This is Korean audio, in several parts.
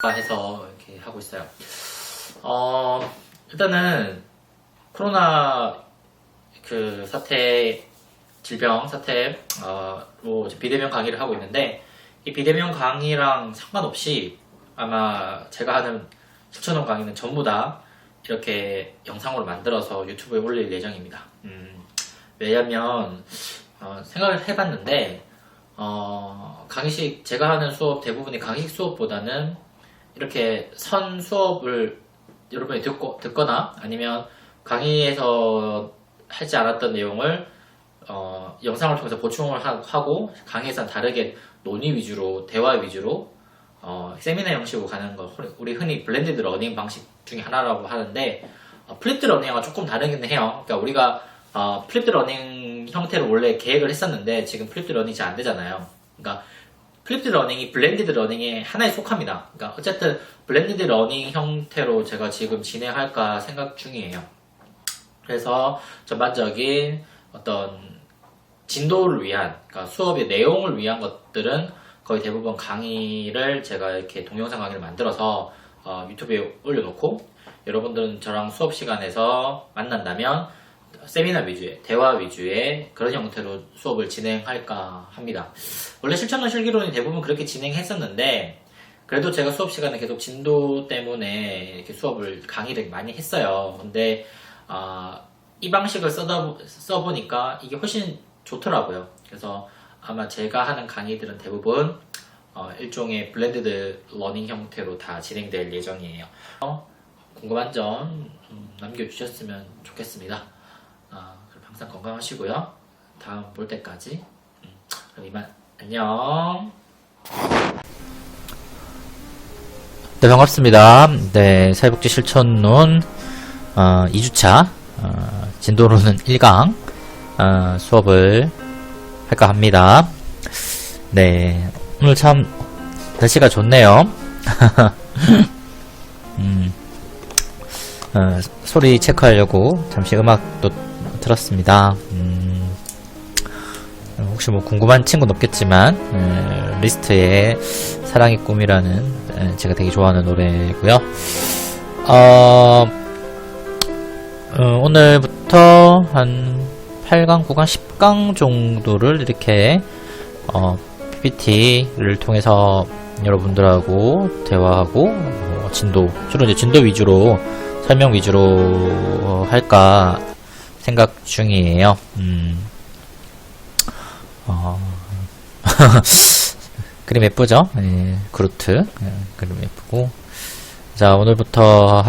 해서 이렇게 하고 있어요. 일단은 코로나 그 사태, 질병 사태로 비대면 강의를 하고 있는데, 이 비대면 강의랑 상관없이 아마 제가 하는 실천원 강의는 전부 다 이렇게 영상으로 만들어서 유튜브에 올릴 예정입니다. 왜냐면 생각을 해봤는데 강의식, 제가 하는 수업 대부분이 강의식 수업보다는 이렇게 선 수업을 여러분이 듣거나 아니면 강의에서 하지 않았던 내용을 영상을 통해서 보충을 하고 강의에서는 다르게 논의 위주로, 대화 위주로 세미나 형식으로 가는 거, 우리 흔히 블렌디드 러닝 방식 중에 하나라고 하는데, 플립드 러닝과 조금 다르긴 해요. 그러니까 우리가 플립드 러닝 형태로 원래 계획을 했었는데 지금 플립드 러닝이 잘 안 되잖아요. 그러니까 플립드 러닝이 블렌디드 러닝의 하나에 속합니다. 그러니까 어쨌든 블렌디드 러닝 형태로 제가 지금 진행할까 생각 중이에요. 그래서 전반적인 어떤 진도를 위한, 그러니까 수업의 내용을 위한 것들은 거의 대부분 강의를 제가 이렇게 동영상 강의를 만들어서 유튜브에 올려놓고, 여러분들은 저랑 수업 시간에서 만난다면 세미나 위주의, 대화 위주의 그런 형태로 수업을 진행할까 합니다. 원래 실천론 실기론이 대부분 그렇게 진행했었는데, 그래도 제가 수업 시간에 계속 진도 때문에 이렇게 수업을, 강의를 많이 했어요. 근데 이 방식을 써보니까 이게 훨씬 좋더라고요. 그래서 아마 제가 하는 강의들은 대부분 일종의 블렌디드 러닝 형태로 다 진행될 예정이에요. 궁금한 점 남겨주셨으면 좋겠습니다. 그럼 항상 건강하시고요. 다음 볼 때까지 그럼 이만 안녕. 네, 반갑습니다. 네, 사회복지 실천론 2주차 진도로는 1강 수업을 할까 합니다. 네, 오늘 참 날씨가 좋네요. 소리 체크하려고 잠시 음악도 틀었습니다. 혹시 뭐 궁금한 친구는 없겠지만 리스트의 사랑의 꿈이라는 제가 되게 좋아하는 노래고요. 오늘부터 한 8강, 9강, 10강 정도를 이렇게 PPT를 통해서 여러분들하고 대화하고 주로 이제 진도 위주로, 설명 위주로 할까 생각 중이에요. 그림 예쁘죠? 네, 그루트. 그림 예쁘고. 자, 오늘부터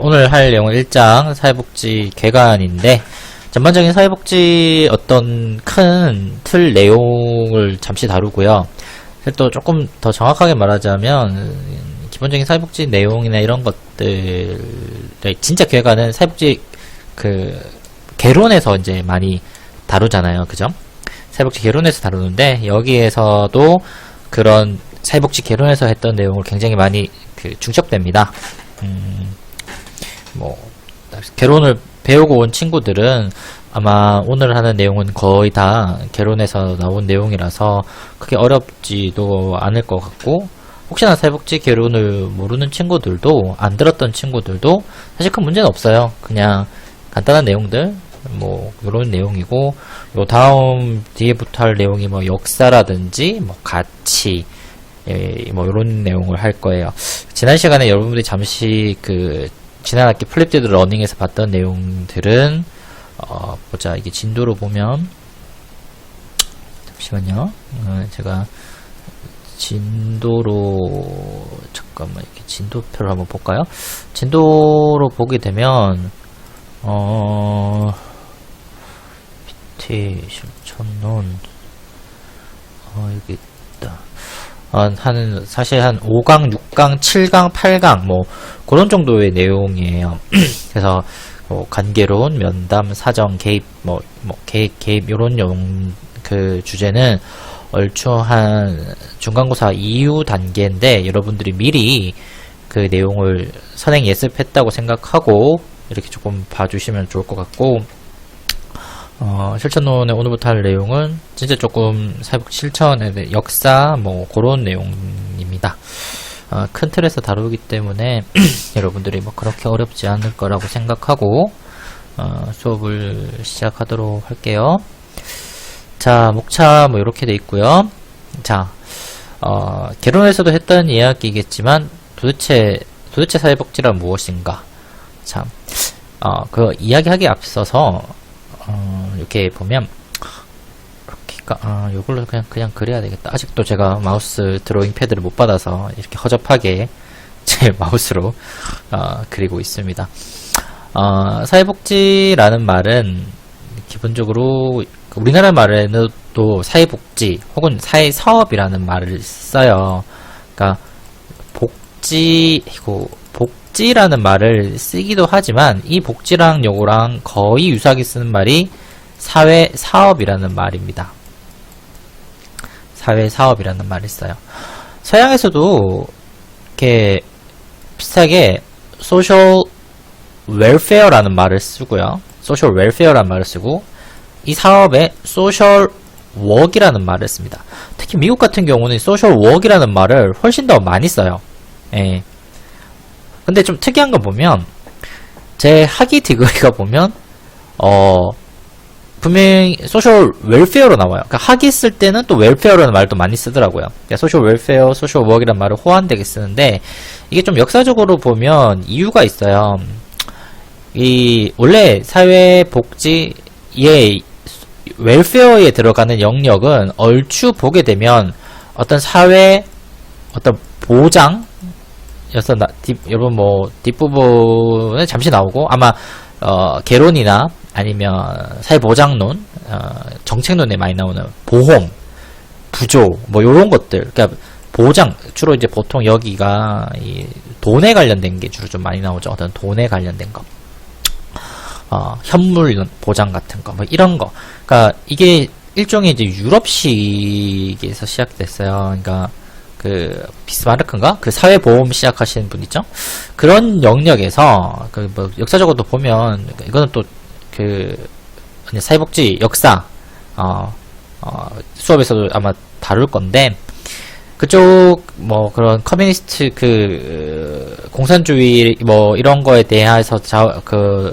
오늘 할 내용은 1장 사회복지 개관인데, 전반적인 사회복지 어떤 큰 틀 내용을 잠시 다루고요. 또 조금 더 정확하게 말하자면, 기본적인 사회복지 내용이나 이런 것들, 진짜 개관은 사회복지 개론에서 이제 많이 다루잖아요. 그죠? 사회복지 개론에서 다루는데, 여기에서도 그런 사회복지 개론에서 했던 내용을 굉장히 많이 중첩됩니다. 개론을 배우고 온 친구들은 아마 오늘 하는 내용은 거의 다 개론에서 나온 내용이라서 크게 어렵지도 않을 것 같고, 혹시나 사회복지 개론을 모르는 친구들도, 안 들었던 친구들도 사실 큰 문제는 없어요. 그냥 간단한 내용들, 요런 내용이고, 요 다음 뒤에부터 할 내용이 역사라든지 가치, 요런 내용을 할 거예요. 지난 시간에 여러분들이 잠시 지난 학기 플립디드 러닝에서 봤던 내용들은 보자. 이게 진도로 보면, 잠시만요. 제가 진도로, 잠깐만, 이렇게 진도표를 한번 볼까요? 진도로 보게 되면 PT 실천론 여기 있다. 사실 한 5강, 6강, 7강, 8강 그런 정도의 내용이에요. 그래서 관계론, 면담, 사정, 개입, 개입 요런 주제는 얼추 한 중간고사 이후 단계인데, 여러분들이 미리 그 내용을 선행 예습했다고 생각하고 이렇게 조금 봐주시면 좋을 것 같고, 실천론의 오늘부터 할 내용은 진짜 조금 사회복지 실천의 역사 그런 내용입니다. 큰 틀에서 다루기 때문에 여러분들이 뭐 그렇게 어렵지 않을 거라고 생각하고 수업을 시작하도록 할게요. 자, 목차 뭐 이렇게 돼 있고요. 자, 개론에서도 했던 이야기겠지만 도대체 사회복지란 무엇인가? 참, 그 이야기하기에 앞서서 이렇게 보면 요걸로 그냥 그려야 되겠다. 아직도 제가 마우스 드로잉 패드를 못 받아서 이렇게 허접하게 제 마우스로 그리고 있습니다. 사회복지라는 말은 기본적으로 우리나라 말에는 또 사회복지 혹은 사회사업이라는 말을 써요. 그러니까 복지라는 말을 쓰기도 하지만 이 복지랑 요거랑 거의 유사하게 쓰는 말이 사회사업이라는 말입니다. 사회사업이라는 말을 써요. 서양에서도 이렇게 비슷하게 소셜 웰페어라는 말을 쓰고요. 소셜 웰페어라는 말을 쓰고 이 사업에 소셜 워크이라는 말을 씁니다. 특히 미국 같은 경우는 소셜 워크이라는 말을 훨씬 더 많이 써요. 예. 근데 좀 특이한 거 보면 제 학위 디그리가 보면 분명히 소셜 웰페어로 나와요. 그러니까 학위 쓸 때는 또 웰페어라는 말도 많이 쓰더라고요. 그러니까 소셜 웰페어, 소셜 워크이라는 말을 호환되게 쓰는데 이게 좀 역사적으로 보면 이유가 있어요. 원래 사회복지의 웰페어에 들어가는 영역은 얼추 보게 되면 어떤 보장 여러분 뭐 뒷부분에 잠시 나오고 아마 개론이나 아니면 사회보장론, 정책론에 많이 나오는 보험, 부조 뭐 요런 것들, 그러니까 보장 주로 이제 보통 여기가 이 돈에 관련된 게 주로 좀 많이 나오죠. 어떤 돈에 관련된 거, 현물 보장 같은 거, 뭐 이런 거. 그러니까 이게 일종의 이제 유럽식에서 시작됐어요. 그러니까 그 비스마르크인가 그 사회보험 시작하시는 분 있죠. 그런 영역에서 그 뭐 역사적으로도 보면 이거는 또 그 사회복지 역사 수업에서도 아마 다룰 건데 그쪽 뭐 그런 커뮤니스트 공산주의 뭐 이런 거에 대해서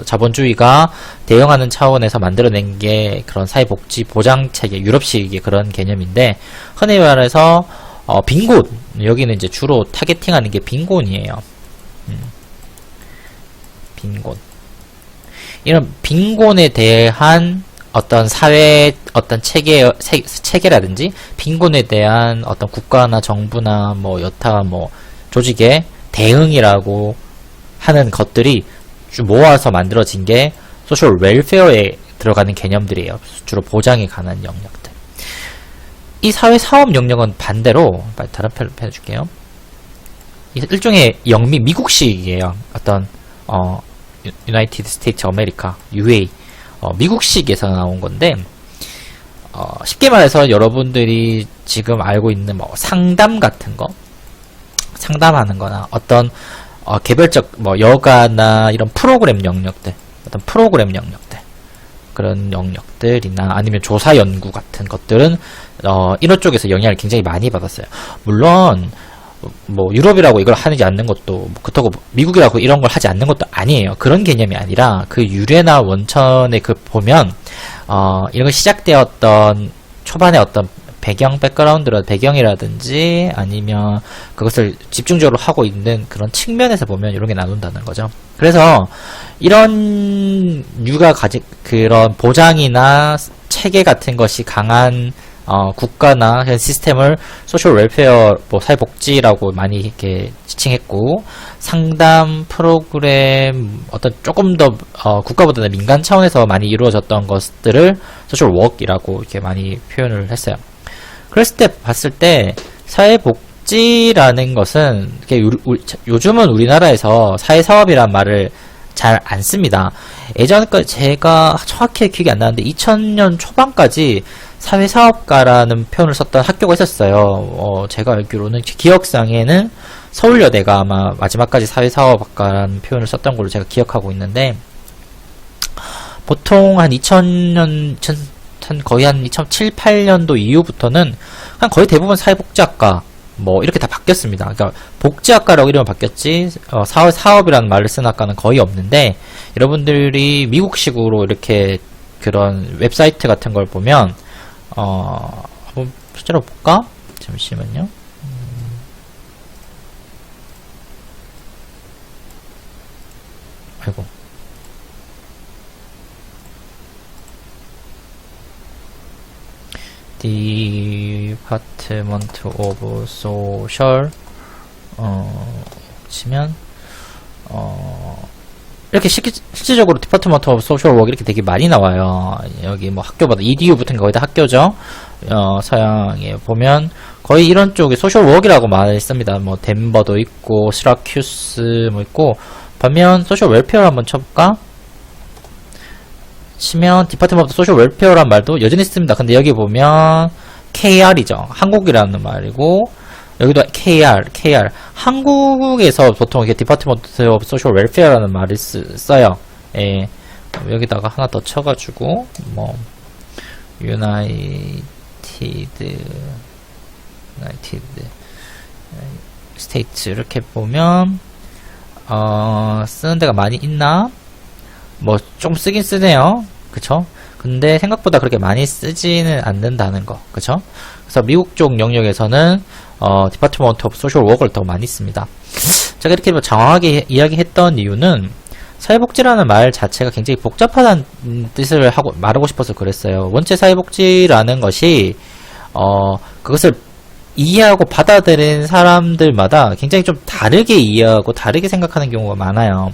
자본주의가 대응하는 차원에서 만들어낸 게 그런 사회복지 보장 체계 유럽식의 그런 개념인데 흔히 말해서 빈곤 여기는 이제 주로 타겟팅하는 게 빈곤이에요. 빈곤 이런 빈곤에 대한 어떤 어떤 체계라든지 빈곤에 대한 어떤 국가나 정부나 뭐 여타 뭐 조직의 대응이라고 하는 것들이 모아서 만들어진 게 소셜 웰페어에 들어가는 개념들이에요. 주로 보장에 관한 영역들. 이 사회사업 영역은 반대로 다른 편을 해줄게요. 일종의 미국식이에요. 어떤 유나이티드 스테이트 아메리카 UA 미국식에서 나온 건데 쉽게 말해서 여러분들이 지금 알고 있는 뭐 상담 같은 거 상담하는 거나 어떤 개별적 뭐 여가나 이런 프로그램 영역들 어떤 프로그램 영역들 그런 영역들이나 아니면 조사 연구 같은 것들은 이런 쪽에서 영향을 굉장히 많이 받았어요. 물론 뭐 유럽이라고 이걸 하지 않는 것도 그렇다고 미국이라고 이런 걸 하지 않는 것도 아니에요. 그런 개념이 아니라 그 유래나 원천에 보면 이런 거 시작되었던 초반에 어떤 배경이라든지 아니면 그것을 집중적으로 하고 있는 그런 측면에서 보면 이런 게 나눈다는 거죠. 그래서 이런 류가 그런 보장이나 체계 같은 것이 강한 국가나 시스템을 소셜 웰페어, 뭐 사회복지라고 많이 이렇게 지칭했고 상담 프로그램 어떤 조금 더 국가보다는 민간 차원에서 많이 이루어졌던 것들을 소셜 워크이라고 이렇게 많이 표현을 했어요. 그랬을 때 봤을 때 사회복지라는 것은 요즘은 우리나라에서 사회사업이란 말을 잘 안 씁니다. 예전까지 제가 정확히 기억이 안 나는데 2000년 초반까지 사회사업가라는 표현을 썼던 학교가 있었어요. 제가 알기로는 기억상에는 서울여대가 아마 마지막까지 사회사업가라는 표현을 썼던 걸로 제가 기억하고 있는데 보통 한 2000년 거의 한 2007, 8년도 이후부터는 거의 대부분 사회복지학과 뭐 이렇게 다 바뀌었습니다. 그러니까 복지학과라고 이름은 바뀌었지 사업이라는 말을 쓴 학과는 거의 없는데, 여러분들이 미국식으로 이렇게 그런 웹사이트 같은 걸 보면 한번 실제로 볼까? 잠시만요. 아이고. Department of Social 치면 이렇게 실질적으로 Department of Social Work 이렇게 되게 많이 나와요. 여기 뭐 학교마다 EDU 붙은 게 거의 다 학교죠. 서양에 보면 거의 이런 쪽에 소셜 워크라고 많이 씁니다. 뭐 덴버도 있고 시라큐스 뭐 있고. 반면 소셜 웰페어를 한번 쳐볼까? 치면 디파트먼트 오브 소셜 웰페어란 말도 여전히 씁니다. 근데 여기 보면 KR이죠. 한국이라는 말이고, 여기도 KR. 한국에서 보통 이렇게 디파트먼트 오브 소셜 웰페어라는 말을 써요. 예. 여기다가 하나 더 쳐가지고 뭐 유나이티드 스테이트 이렇게 보면 쓰는 데가 많이 있나? 뭐 좀 쓰긴 쓰네요. 그쵸? 근데 생각보다 그렇게 많이 쓰지는 않는다는 거. 그쵸? 그래서 미국 쪽 영역에서는 디파트먼트 오브 소셜 워크를 더 많이 씁니다. 제가 이렇게 뭐 장황하게 이야기했던 이유는 사회복지라는 말 자체가 굉장히 복잡하다는 뜻을 말하고 싶어서 그랬어요. 원체 사회복지라는 것이 그것을 이해하고 받아들이는 사람들마다 굉장히 좀 다르게 이해하고 다르게 생각하는 경우가 많아요.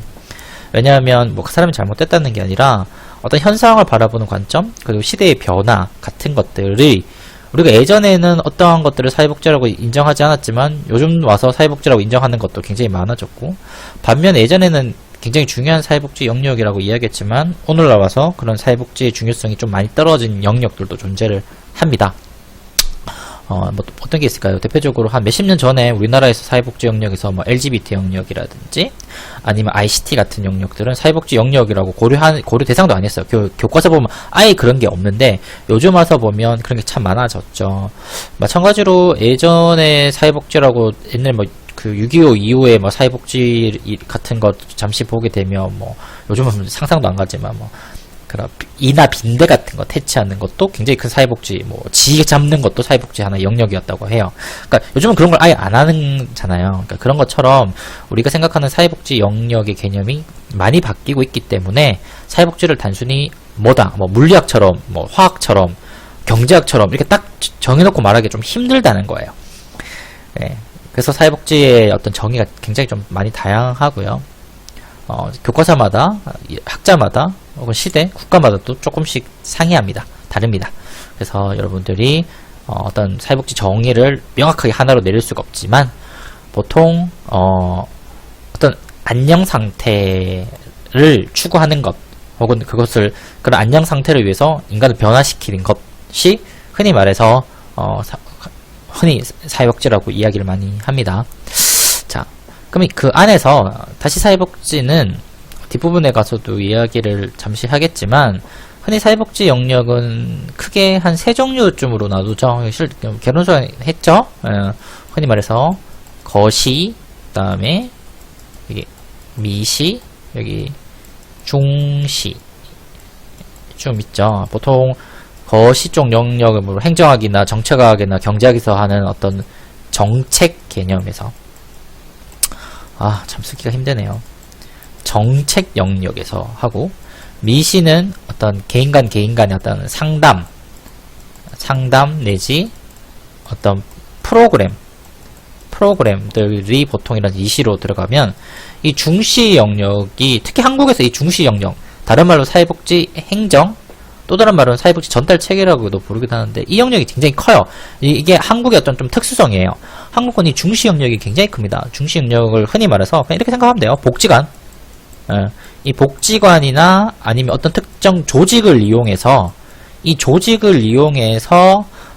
왜냐하면 뭐 그 사람이 잘못됐다는 게 아니라 어떤 현상을 바라보는 관점, 그리고 시대의 변화 같은 것들이 우리가 예전에는 어떠한 것들을 사회복지라고 인정하지 않았지만 요즘 와서 사회복지라고 인정하는 것도 굉장히 많아졌고, 반면 예전에는 굉장히 중요한 사회복지 영역이라고 이야기했지만 오늘날 와서 그런 사회복지의 중요성이 좀 많이 떨어진 영역들도 존재를 합니다. 뭐 어떤 게 있을까요? 대표적으로 한 몇십 년 전에 우리나라에서 사회복지 영역에서 뭐 LGBT 영역이라든지 아니면 ICT 같은 영역들은 사회복지 영역이라고 고려 대상도 아니었어요. 교과서 보면 아예 그런 게 없는데 요즘 와서 보면 그런 게 참 많아졌죠. 마찬가지로 예전에 사회복지라고 옛날 뭐 그 6.25 이후에 뭐 사회복지 같은 것 잠시 보게 되면 뭐 요즘은 상상도 안 가지만 뭐 그런 이나 빈대 같은 거 퇴치하는 것도 굉장히 큰 사회복지, 뭐 지게 잡는 것도 사회복지 하나 영역이었다고 해요. 그러니까 요즘은 그런 걸 아예 안 하잖아요. 그러니까 그런 것처럼 우리가 생각하는 사회복지 영역의 개념이 많이 바뀌고 있기 때문에 사회복지를 단순히 뭐다, 뭐 물리학처럼, 뭐 화학처럼, 경제학처럼 이렇게 딱 정해놓고 말하기 좀 힘들다는 거예요. 네. 그래서 사회복지의 어떤 정의가 굉장히 좀 많이 다양하고요. 교과서마다, 학자마다, 혹은 시대, 국가마다 또 조금씩 상이합니다. 다릅니다. 그래서 여러분들이 어떤 사회복지 정의를 명확하게 하나로 내릴 수가 없지만 보통 어떤 안녕 상태를 추구하는 것, 혹은 그런 안녕 상태를 위해서 인간을 변화시키는 것이 흔히 말해서 흔히 사회복지라고 이야기를 많이 합니다. 자, 그럼 그 안에서 다시 사회복지는 뒷부분에 가서도 이야기를 잠시 하겠지만 흔히 사회복지 영역은 크게 한 세 종류쯤으로 나누죠. 개론서 했죠. 흔히 말해서 거시, 그다음에 여기 미시, 여기 중시 좀 있죠. 보통 거시 쪽 영역을 뭐 행정학이나 정책학이나 경제학에서 하는 어떤 정책 개념에서 참 쓰기가 힘드네요. 정책 영역에서 하고, 미시는 어떤 개인 간의 어떤 상담 내지 어떤 프로그램들이 보통 이런 이시로 들어가면 이 중시 영역이 특히 한국에서 이 중시 영역, 다른 말로 사회복지 행정, 또 다른 말로는 사회복지 전달 체계라고도 부르기도 하는데 이 영역이 굉장히 커요. 이게 한국의 어떤 좀 특수성이에요. 한국은 이 중시 영역이 굉장히 큽니다. 중시 영역을 흔히 말해서 그냥 이렇게 생각하면 돼요. 복지관. 이 복지관이나 아니면 어떤 특정 조직을 이용해서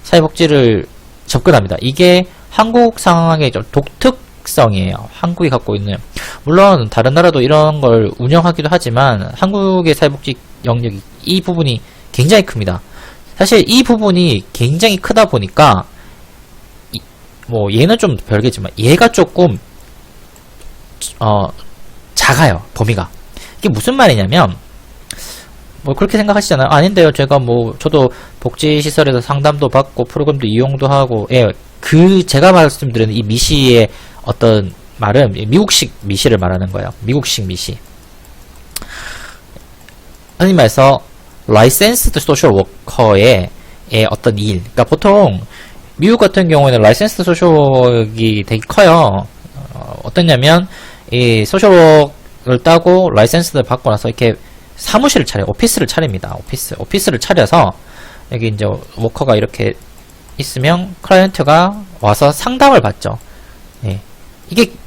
사회복지를 접근합니다. 이게 한국 상황의 좀 독특성이에요. 한국이 갖고 있는, 물론 다른 나라도 이런 걸 운영하기도 하지만 한국의 사회복지 영역이 이 부분이 굉장히 큽니다. 사실 이 부분이 굉장히 크다 보니까 뭐 얘는 좀 별개지만 얘가 조금 작아요. 범위가. 이게 무슨 말이냐면 뭐 그렇게 생각하시잖아요. 아닌데요. 제가 뭐 저도 복지시설에서 상담도 받고 프로그램도 이용도 하고 제가 말씀드리는 이 미시의 어떤 말은 미국식 미시를 말하는 거예요. 미국식 미시. 흔히 말해서 라이센스드 소셜 워커의 어떤 일. 그러니까 보통 미국 같은 경우에는 라이센스드 소셜 워크가 되게 커요. 어떠냐면 이 소셜 워크를 따고 라이센스를 받고 나서 이렇게 사무실을 차려요. 오피스를 차립니다. 오피스를 차려서 여기 이제 워커가 이렇게 있으면 클라이언트가 와서 상담을 받죠. 예.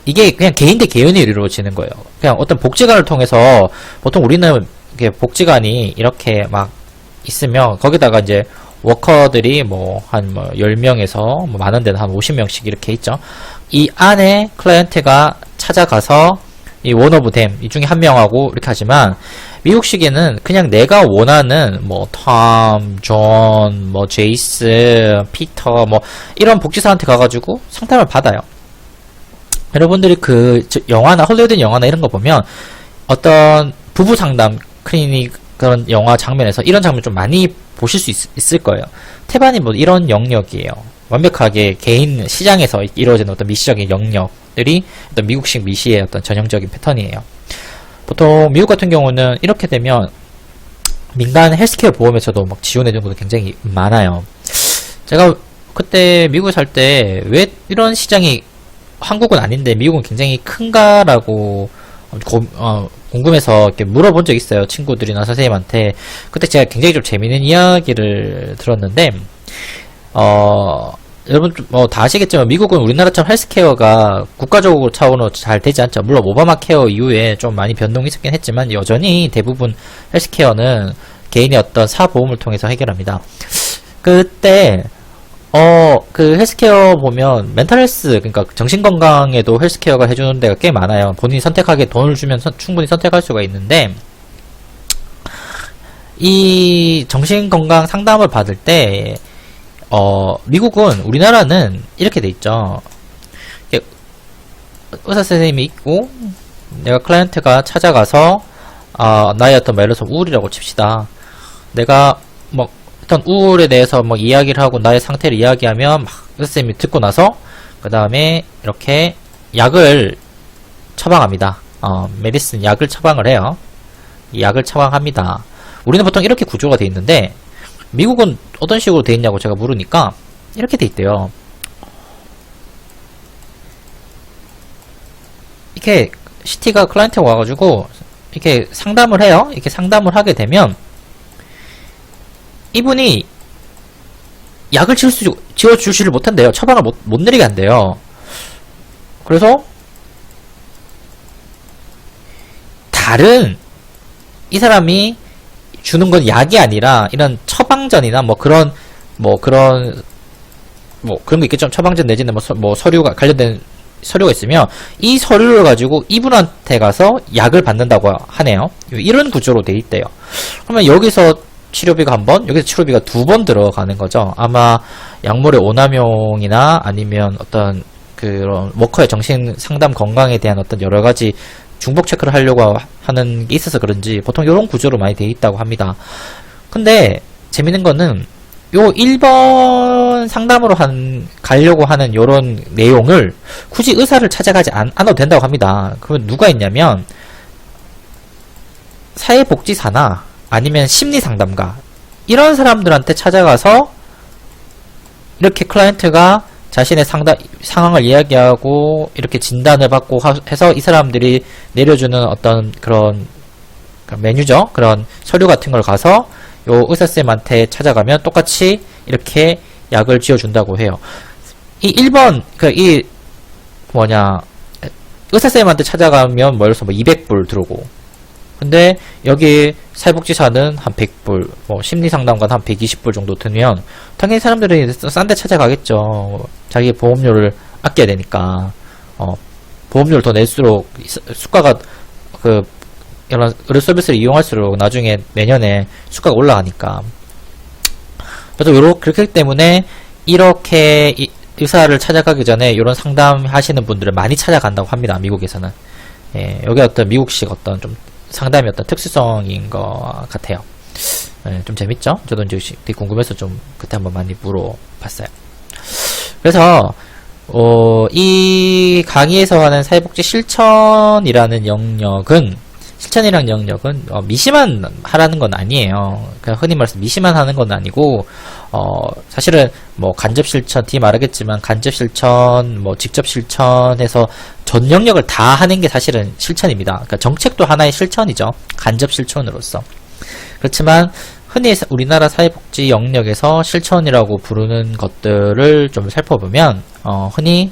이게 그냥 개인 대 개인이 이루어지는 거예요. 그냥 어떤 복지관을 통해서 보통 우리는 이렇게 복지관이 이렇게 막 있으면 거기다가 이제 워커들이 뭐 한 10명에서 뭐 많은 데는 한 50명씩 이렇게 있죠. 이 안에 클라이언트가 찾아가서 이 원 오브 댐, 이 중에 한 명하고 이렇게 하지만 미국식에는 그냥 내가 원하는 뭐 톰, 존, 뭐 제이스, 피터 뭐 이런 복지사한테 가가지고 상담을 받아요. 여러분들이 그 영화나 헐리우드 영화나 이런 거 보면 어떤 부부 상담 클리닉 그런 영화 장면에서 이런 장면 좀 많이 보실 수 있을 거예요. 태반이 뭐 이런 영역이에요. 완벽하게 개인 시장에서 이루어지는 어떤 미시적인 영역들이 어떤 미국식 미시의 어떤 전형적인 패턴이에요. 보통 미국 같은 경우는 이렇게 되면 민간 헬스케어 보험에서도 막 지원해주는 것도 굉장히 많아요. 제가 그때 미국에 살 때 왜 이런 시장이 한국은 아닌데 미국은 굉장히 큰가라고 궁금해서 이렇게 물어본 적 있어요. 친구들이나 선생님한테. 그때 제가 굉장히 좀 재밌는 이야기를 들었는데, 여러분 뭐 다 아시겠지만 미국은 우리나라처럼 헬스케어가 국가적으로 차원으로 잘 되지 않죠. 물론 오바마 케어 이후에 좀 많이 변동이 있었긴 했지만 여전히 대부분 헬스케어는 개인의 어떤 사보험을 통해서 해결합니다. 그때 그 헬스케어 보면 멘탈 헬스, 그러니까 정신건강에도 헬스케어가 해주는 데가 꽤 많아요. 본인이 선택하기에 돈을 주면 충분히 선택할 수가 있는데, 이 정신건강 상담을 받을 때, 미국은, 우리나라는 이렇게 돼 있죠. 의사 선생님이 있고, 내가 클라이언트가 찾아가서, 나의 어떤 예를 들어서 우울이라고 칩시다. 내가, 뭐, 일단 우울에 대해서 뭐 이야기를 하고 나의 상태를 이야기하면 막 선생님이 듣고 나서 그 다음에 이렇게 약을 처방합니다. 메디슨 약을 처방을 해요. 이 약을 처방합니다. 우리는 보통 이렇게 구조가 돼 있는데 미국은 어떤 식으로 돼 있냐고 제가 물으니까 이렇게 돼 있대요. 이렇게 CT가 클라이언트가 와가지고 이렇게 상담을 해요. 이렇게 상담을 하게 되면 이분이 약을 지어주지를 못한대요. 처방을 못 내리게 한대요. 그래서 다른 이 사람이 주는 건 약이 아니라 이런 처방전이나 뭐 그런 게 있겠죠. 처방전 내지는 뭐 서류가 관련된 서류가 있으면 이 서류를 가지고 이분한테 가서 약을 받는다고 하네요. 이런 구조로 돼 있대요. 그러면 여기서 치료비가 한 번, 여기서 치료비가 2번 들어가는 거죠. 아마 약물의 오남용이나 아니면 어떤 그런 워커의 정신 상담 건강에 대한 어떤 여러 가지 중복 체크를 하려고 하는 게 있어서 그런지 보통 이런 구조로 많이 돼 있다고 합니다. 근데 재밌는 거는 요 1번 상담으로 가려고 하는 요런 내용을 굳이 의사를 찾아가지 않아도 된다고 합니다. 그러면 누가 있냐면 사회복지사나 아니면 심리상담가 이런 사람들한테 찾아가서 이렇게 클라이언트가 자신의 상황을 이야기하고 이렇게 진단을 받고 해서 이 사람들이 내려주는 어떤 그런 메뉴죠. 그런 서류 같은 걸 가서 요 의사쌤한테 찾아가면 똑같이 이렇게 약을 지어준다고 해요. 이 1번 의사쌤한테 찾아가면 뭐 예를 들어서 뭐 200불 들어오고 근데 여기 사회복지사는 한 100불, 뭐 심리상담관 한 120불 정도 드면 당연히 사람들이 싼 데 찾아가겠죠. 자기 보험료를 아껴야 되니까. 보험료를 더 낼수록 수가가 이런 의료 서비스를 이용할수록 나중에 내년에 수가가 올라가니까. 그래서 그렇기 때문에 이렇게 의사를 찾아가기 전에 이런 상담하시는 분들을 많이 찾아간다고 합니다. 미국에서는. 예, 여기 어떤 미국식 어떤 좀 상담이 어떤 특수성인 것 같아요. 예, 좀 재밌죠? 저도 이제 되게 궁금해서 좀 그때 한번 많이 물어봤어요. 그래서 이 강의에서 하는 사회복지 실천이라는 영역은 미시만 하라는 건 아니에요. 그냥 흔히 말해서 미시만 하는 건 아니고, 사실은 뭐 간접 실천, 뒤에 말하겠지만 간접 실천, 뭐 직접 실천해서 전 영역을 다 하는 게 사실은 실천입니다. 그러니까 정책도 하나의 실천이죠. 간접 실천으로서. 그렇지만 흔히 우리나라 사회복지 영역에서 실천이라고 부르는 것들을 좀 살펴보면, 흔히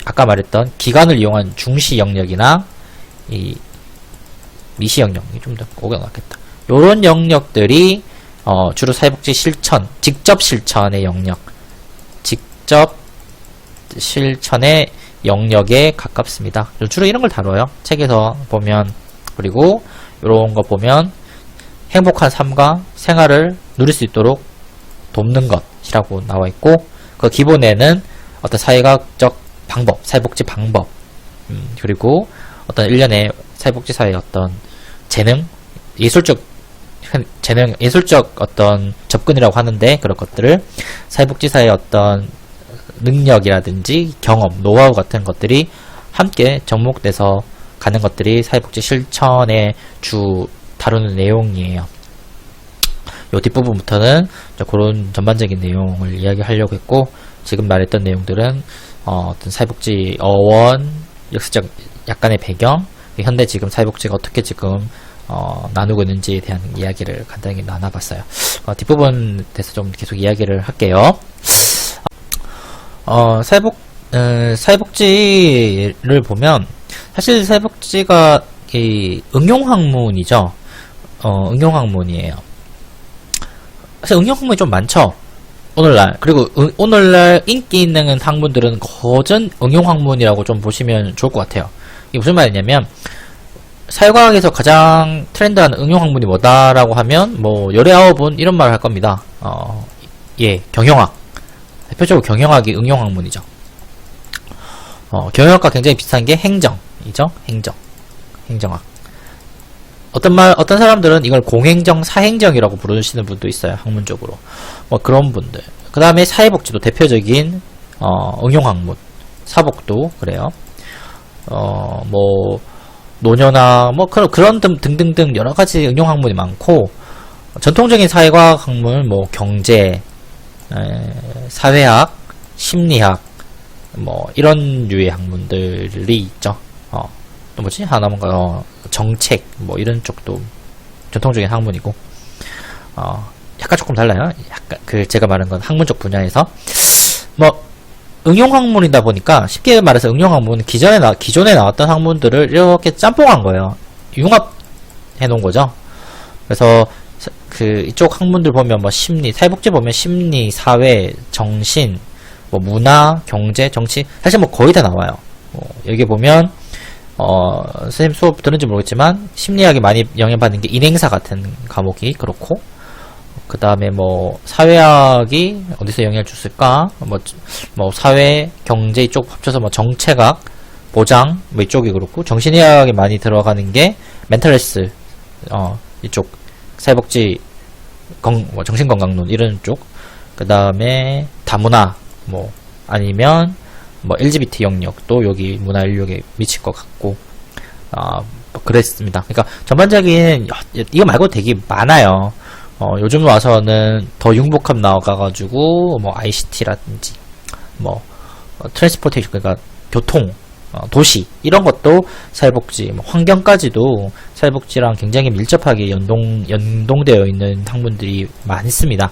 아까 말했던 기관을 이용한 중시 영역이나 이 미시 영역이 좀 더 오게 낫겠다. 요런 영역들이 주로 사회복지 실천, 직접 실천의 영역에 가깝습니다. 주로 이런 걸 다뤄요. 책에서 보면. 그리고 요런 거 보면 행복한 삶과 생활을 누릴 수 있도록 돕는 것이라고 나와 있고, 그 기본에는 어떤 사회학적 방법, 사회복지 방법, 그리고 어떤 일련의 사회복지사의 어떤 예술적 어떤 접근이라고 하는데, 그런 것들을 사회복지사의 어떤 능력이라든지 경험, 노하우 같은 것들이 함께 접목돼서 가는 것들이 사회복지 실천의 다루는 내용이에요. 요 뒷부분부터는 그런 전반적인 내용을 이야기하려고 했고, 지금 말했던 내용들은 어떤 사회복지 어원, 역사적 약간의 배경, 현대 지금 사회복지가 어떻게 지금 나누고 있는지에 대한 이야기를 간단히 나눠봤어요. 뒷부분 대해서 좀 계속 이야기를 할게요. 사회복지를 보면 사실 사회복지가 응용학문이죠. 응용학문이에요. 사실 응용학문이 좀 많죠. 오늘날. 그리고 오늘날 인기 있는 학문들은 거전 응용학문이라고 좀 보시면 좋을 것 같아요. 이게 무슨 말이냐면, 사회과학에서 가장 트렌드한 응용학문이 뭐다라고 하면 뭐 19은 이런 말을 할 겁니다. 경영학. 대표적으로 경영학이 응용학문이죠. 경영학과 굉장히 비슷한 게 행정이죠. 행정학. 어떤 사람들은 이걸 공행정, 사행정이라고 부르시는 분도 있어요. 학문적으로. 뭐 그런 분들. 그 다음에 사회복지도 대표적인, 응용학문. 사복도, 그래요. 뭐, 노년학, 뭐, 그런 등등등 여러가지 응용학문이 많고, 전통적인 사회과학 학문, 뭐, 경제, 사회학, 심리학, 뭐, 이런 류의 학문들이 있죠. 또 뭐지? 하나 뭔가, 정책, 뭐, 이런 쪽도 전통적인 학문이고, 약간 조금 달라요. 약간, 제가 말한 건 학문적 분야에서. 뭐, 응용학문이다 보니까, 쉽게 말해서 응용학문은 기존에 나왔던 학문들을 이렇게 짬뽕한 거예요. 융합해 놓은 거죠. 그래서, 이쪽 학문들 보면 뭐, 사회복지 보면 심리, 사회, 정신, 뭐, 문화, 경제, 정치, 사실 뭐 거의 다 나와요. 여기 보면, 선생님 수업 들은지 모르겠지만, 심리학이 많이 영향받는 게 인행사 같은 과목이 그렇고, 그 다음에 뭐, 사회학이 어디서 영향을 줬을까? 뭐, 사회, 경제 이쪽 합쳐서 뭐, 정책학, 보장, 뭐, 이쪽이 그렇고, 정신의학이 많이 들어가는 게, 멘탈헬스, 이쪽, 사회복지, 뭐, 정신건강론, 이런 쪽. 그 다음에, 다문화, 뭐, 아니면, 뭐, LGBT 영역도 여기 문화 인력에 미칠 것 같고, 뭐 그랬습니다. 그러니까, 전반적인, 이거 말고 되게 많아요. 요즘 와서는 더 융복합 나와가지고, 뭐, ICT라든지, 뭐, 트랜스포테이션, 그러니까, 교통, 도시, 이런 것도 사회복지, 뭐 환경까지도 사회복지랑 굉장히 밀접하게 연동되어 있는 학문들이 많습니다.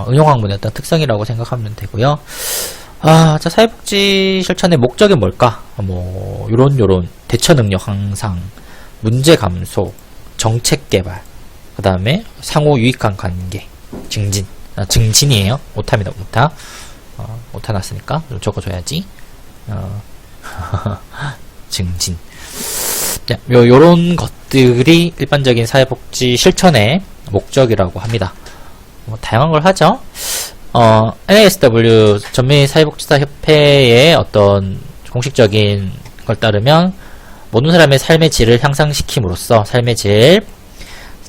응용학문의 어떤 특성이라고 생각하면 되고요. 자, 사회복지 실천의 목적이 뭘까? 뭐, 요런, 대처 능력 향상, 문제 감소, 정책 개발, 그 다음에 상호 유익한 관계, 증진이에요. 오타입니다, 오타. 오타 났으니까 좀 적어줘야지. 증진. 자, 요런 것들이 일반적인 사회복지 실천의 목적이라고 합니다. 뭐 다양한 걸 하죠. NASW 전미 사회복지사 협회의 어떤 공식적인 걸 따르면 모든 사람의 삶의 질을 향상시킴으로써 삶의 질,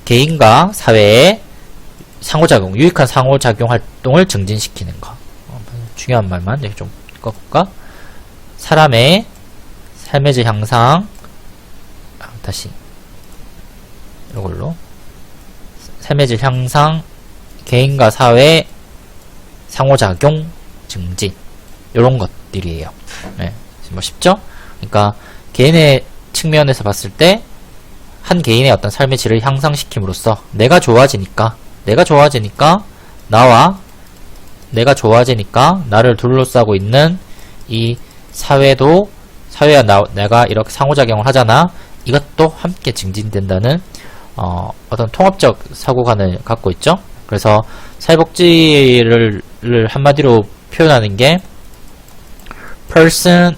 개인과 사회의 상호작용, 유익한 상호작용 활동을 증진시키는 거. 중요한 말만 이렇게 좀 읽어볼까? 사람의 삶의 질 향상, 다시 이걸로 삶의 질 향상, 개인과 사회 상호작용 증진, 요런 것들이에요. 네, 뭐 쉽죠? 그러니까 개인의 측면에서 봤을 때 한 개인의 어떤 삶의 질을 향상시킴으로써 내가 좋아지니까 나와 내가 좋아지니까 나를 둘러싸고 있는 이 사회와 내가 이렇게 상호작용을 하잖아. 이것도 함께 증진된다는 어떤 통합적 사고관을 갖고 있죠. 그래서 사회복지를 한마디로 표현하는 게 person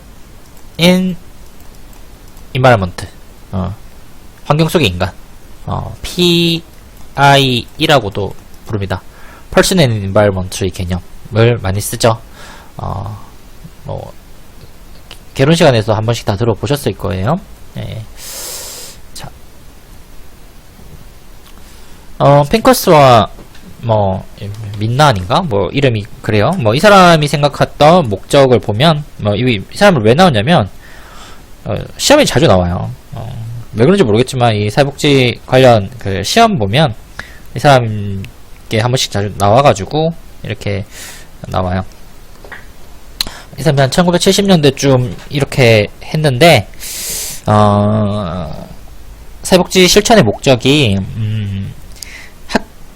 in environment, 환경 속의 인간, PI라고도 부릅니다. person in environment의 개념을 많이 쓰죠. 뭐 개론 시간에서 한 번씩 다 들어보셨을 거예요. 네. 자, 핑커스와 뭐 민나 아닌가? 뭐 이름이 그래요. 뭐 이 사람이 생각했던 목적을 보면 뭐 이 사람을 왜 나오냐면 시험이 자주 나와요. 왜 그런지 모르겠지만 이 사회복지 관련 그 시험 보면 이 사람께 한 번씩 자주 나와가지고 이렇게 나와요. 이 사람이 한 1970년대쯤 이렇게 했는데 사회복지 실천의 목적이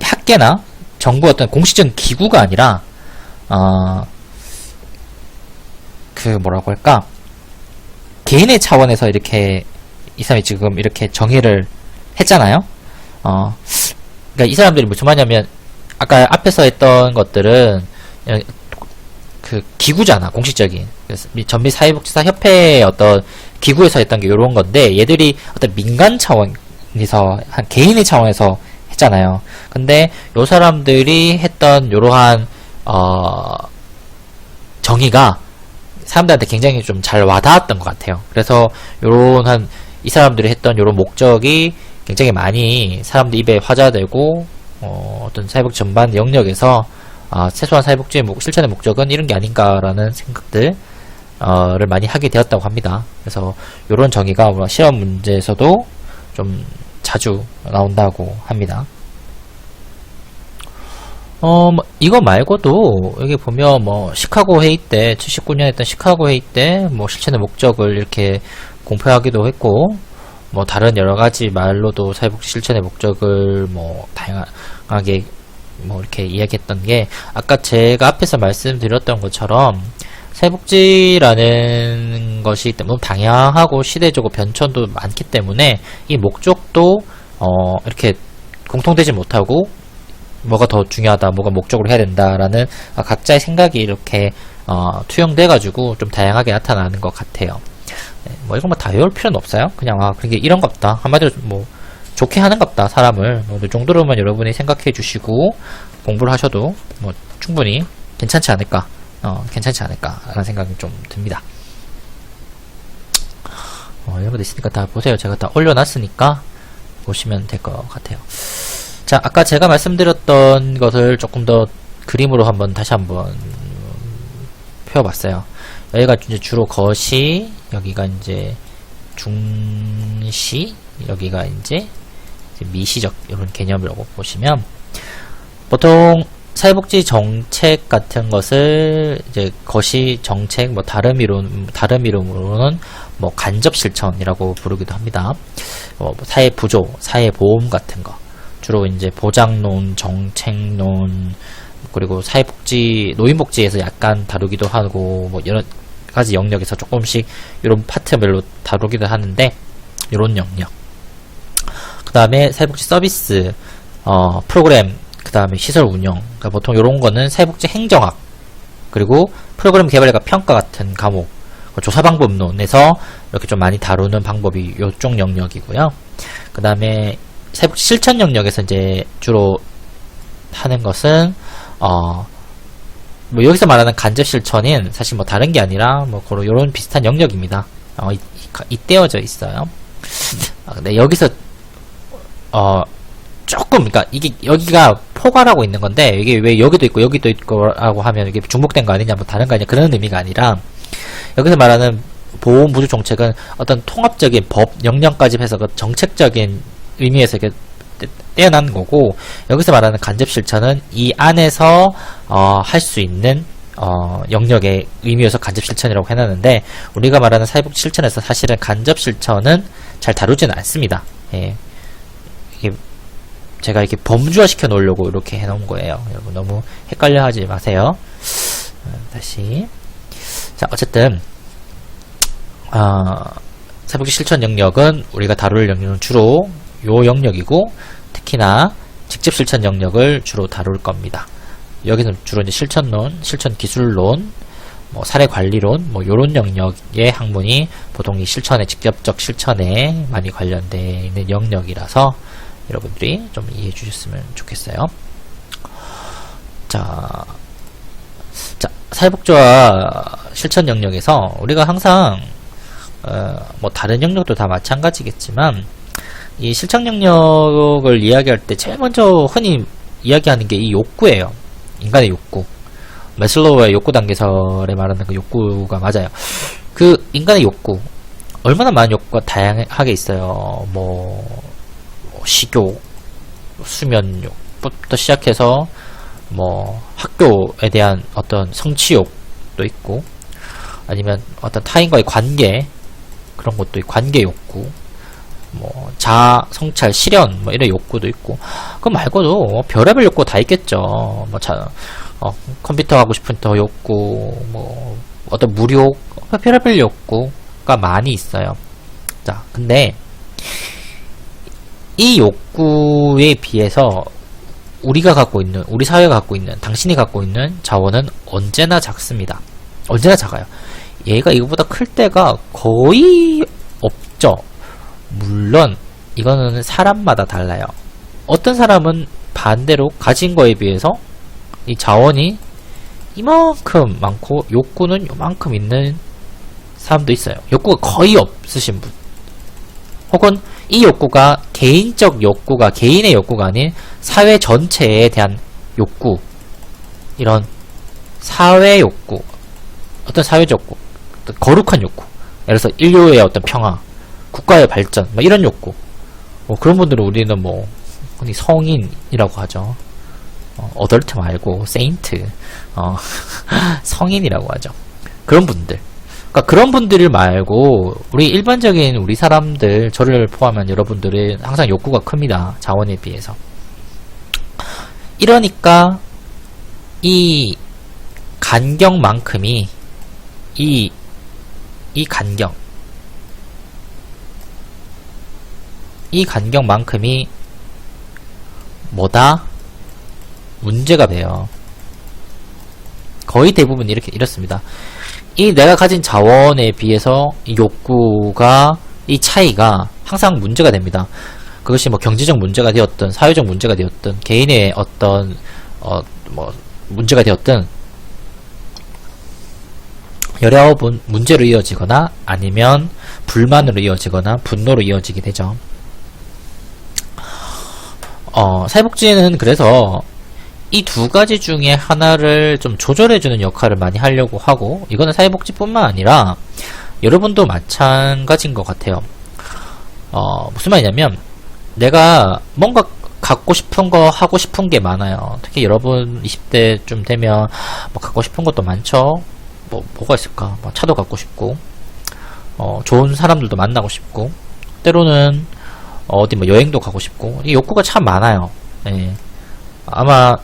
학계나 정부 어떤 공식적인 기구가 아니라 그 뭐라고 할까, 개인의 차원에서 이렇게 이 사람이 지금 이렇게 정의를 했잖아요. 그러니까 이 사람들이 무슨 말이냐면 아까 앞에서 했던 것들은 그 기구잖아, 공식적인. 전미 사회복지사 협회의 어떤 기구에서 했던 게 요런 건데, 얘들이 어떤 민간 차원에서 한 개인의 차원에서 했잖아요. 근데 요 사람들이 했던 요러한 정의가 사람들한테 굉장히 좀 잘 와닿았던 것 같아요. 그래서 요런 이 사람들이 했던 요런 목적이 굉장히 많이 사람들 입에 화자되고 어떤 사회복지 전반 영역에서 최소한 사회복지의 실천의 목적은 이런 게 아닌가라는 생각들을 많이 하게 되었다고 합니다. 그래서 요런 정의가 시험 문제에서도 좀 자주 나온다고 합니다. 이거 말고도 여기 보면 뭐 시카고 회의 때 79년 했던 시카고 회의 때 뭐 실천의 목적을 이렇게 공표하기도 했고, 뭐 다른 여러 가지 말로도 사회복지 실천의 목적을 뭐 다양하게 뭐 이렇게 이야기했던 게, 아까 제가 앞에서 말씀드렸던 것처럼 사회복지라는 것이 너무 다양하고 시대적으로 변천도 많기 때문에 이 목적도 이렇게 공통되지 못하고 뭐가 더 중요하다, 뭐가 목적으로 해야 된다라는 각자의 생각이 이렇게 투영돼 가지고 좀 다양하게 나타나는 것 같아요. 네, 뭐 이런 거 다 외울 필요는 없어요. 그냥 그게 이런 겁다, 한마디로 뭐 좋게 하는 겁다, 사람을. 이 정도로만 여러분이 생각해 주시고 공부를 하셔도 뭐 충분히 괜찮지 않을까, 라는 생각이 좀 듭니다. 이런 것도 있으니까 다 보세요. 제가 다 올려놨으니까 보시면 될 것 같아요. 자, 아까 제가 말씀드렸던 것을 조금 더 그림으로 다시 한번 펴봤어요. 여기가 이제 주로 거시, 여기가 이제 중시, 여기가 이제 미시적 이런 개념이라고 보시면, 보통 사회복지 정책 같은 것을 이제 거시 정책, 뭐 다른 이름으로는 뭐 간접 실천이라고 부르기도 합니다. 사회 부조, 사회 보험 같은 거. 주로 이제 보장론, 정책론, 그리고 사회복지, 노인복지에서 약간 다루기도 하고, 뭐 여러 가지 영역에서 조금씩 이런 파트별로 다루기도 하는데, 이런 영역. 그 다음에 사회복지 서비스, 프로그램, 그 다음에 시설 운영. 그러니까 보통 이런 거는 사회복지 행정학, 그리고 프로그램 개발과 평가 같은 과목, 조사 방법론에서 이렇게 좀 많이 다루는 방법이 이쪽 영역이고요. 그 다음에 사회복지 실천 영역에서 이제 주로 하는 것은 뭐 여기서 말하는 간접 실천인 사실 뭐 다른 게 아니라 뭐 그런 요런 비슷한 영역입니다. 떼어져 있어요. 근데 여기서 조금 그러니까 이게 여기가 포괄하고 있는 건데 이게 왜 여기도 있고 여기도 있고라고 하면 이게 중복된 거 아니냐 뭐 다른 거 아니냐 그런 의미가 아니라 여기서 말하는 보험 부조 정책은 어떤 통합적인 법 영역까지 해서 그 정책적인 의미에서 이렇게 떼어난 거고 여기서 말하는 간접 실천은 이 안에서 할 수 있는 영역의 의미여서 간접 실천이라고 해놨는데 우리가 말하는 사회복지 실천에서 사실은 간접 실천은 잘 다루지는 않습니다. 예. 이게 제가 이렇게 범주화 시켜 놓으려고 이렇게 해놓은 거예요. 여러분 너무 헷갈려 하지 마세요. 다시. 자, 어쨌든, 사회복지 실천 영역은 우리가 다룰 영역은 주로 요 영역이고, 특히나 직접 실천 영역을 주로 다룰 겁니다. 여기는 주로 이제 실천론, 실천 기술론, 뭐 사례 관리론, 뭐 요런 영역의 학문이 보통 이 실천에, 직접적 실천에 많이 관련되어 있는 영역이라서 여러분들이 좀 이해해 주셨으면 좋겠어요. 자, 사회복지와 실천 영역에서 우리가 항상 뭐 다른 영역도 다 마찬가지겠지만 이 실천 영역을 이야기할 때 제일 먼저 흔히 이야기하는 게 이 욕구예요. 인간의 욕구. 매슬로우의 욕구 단계설에 말하는 그 욕구가 맞아요. 그 인간의 욕구 얼마나 많은 욕구가 다양하게 있어요. 뭐 식욕, 수면욕부터 시작해서 뭐 학교에 대한 어떤 성취욕도 있고 아니면 어떤 타인과의 관계 그런 것도 있고 관계 욕구 뭐 자아, 성찰, 실현 뭐 이런 욕구도 있고 그 말고도 별의별 욕구 다 있겠죠. 뭐 컴퓨터 하고 싶은 더 욕구 뭐 어떤 무욕 별의별 욕구가 많이 있어요. 자, 근데 이 욕구에 비해서 우리가 갖고 있는, 우리 사회가 갖고 있는, 당신이 갖고 있는 자원은 언제나 작습니다. 언제나 작아요. 얘가 이거보다 클 때가 거의 없죠. 물론 이거는 사람마다 달라요. 어떤 사람은 반대로 가진 거에 비해서 이 자원이 이만큼 많고 욕구는 요만큼 있는 사람도 있어요. 욕구가 거의 없으신 분. 혹은 이 욕구가 개인적 욕구가 개인의 욕구가 아닌 사회 전체에 대한 욕구, 이런 사회 욕구, 어떤 사회적 욕구, 어떤 거룩한 욕구, 예를 들어서 인류의 어떤 평화, 국가의 발전, 뭐 이런 욕구. 그런 분들은 우리는 뭐 흔히 성인이라고 하죠. 어덜트 말고 세인트, 성인이라고 하죠. 그런 분들. 그러니까 그런 분들 말고 우리 일반적인 우리 사람들, 저를 포함한 여러분들은 항상 욕구가 큽니다. 자원에 비해서. 이러니까 이 간격만큼이 이 간격만큼이 뭐다? 문제가 돼요. 거의 대부분 이렇습니다. 이 내가 가진 자원에 비해서 이 욕구가, 이 차이가 항상 문제가 됩니다. 그것이 뭐 경제적 문제가 되었든, 사회적 문제가 되었든, 개인의 어떤, 뭐, 문제가 되었든, 여러 문제로 이어지거나, 아니면 불만으로 이어지거나, 분노로 이어지게 되죠. 사회복지는 그래서 이 두 가지 중에 하나를 좀 조절해주는 역할을 많이 하려고 하고, 이거는 사회복지뿐만 아니라 여러분도 마찬가지인 것 같아요. 무슨 말이냐면 내가 뭔가 갖고 싶은 거 하고 싶은 게 많아요. 특히 여러분 20대쯤 되면 뭐 갖고 싶은 것도 많죠. 뭐가 있을까? 뭐 차도 갖고 싶고, 좋은 사람들도 만나고 싶고, 때로는 어디 뭐 여행도 가고 싶고, 이 욕구가 참 많아요. 예. 아마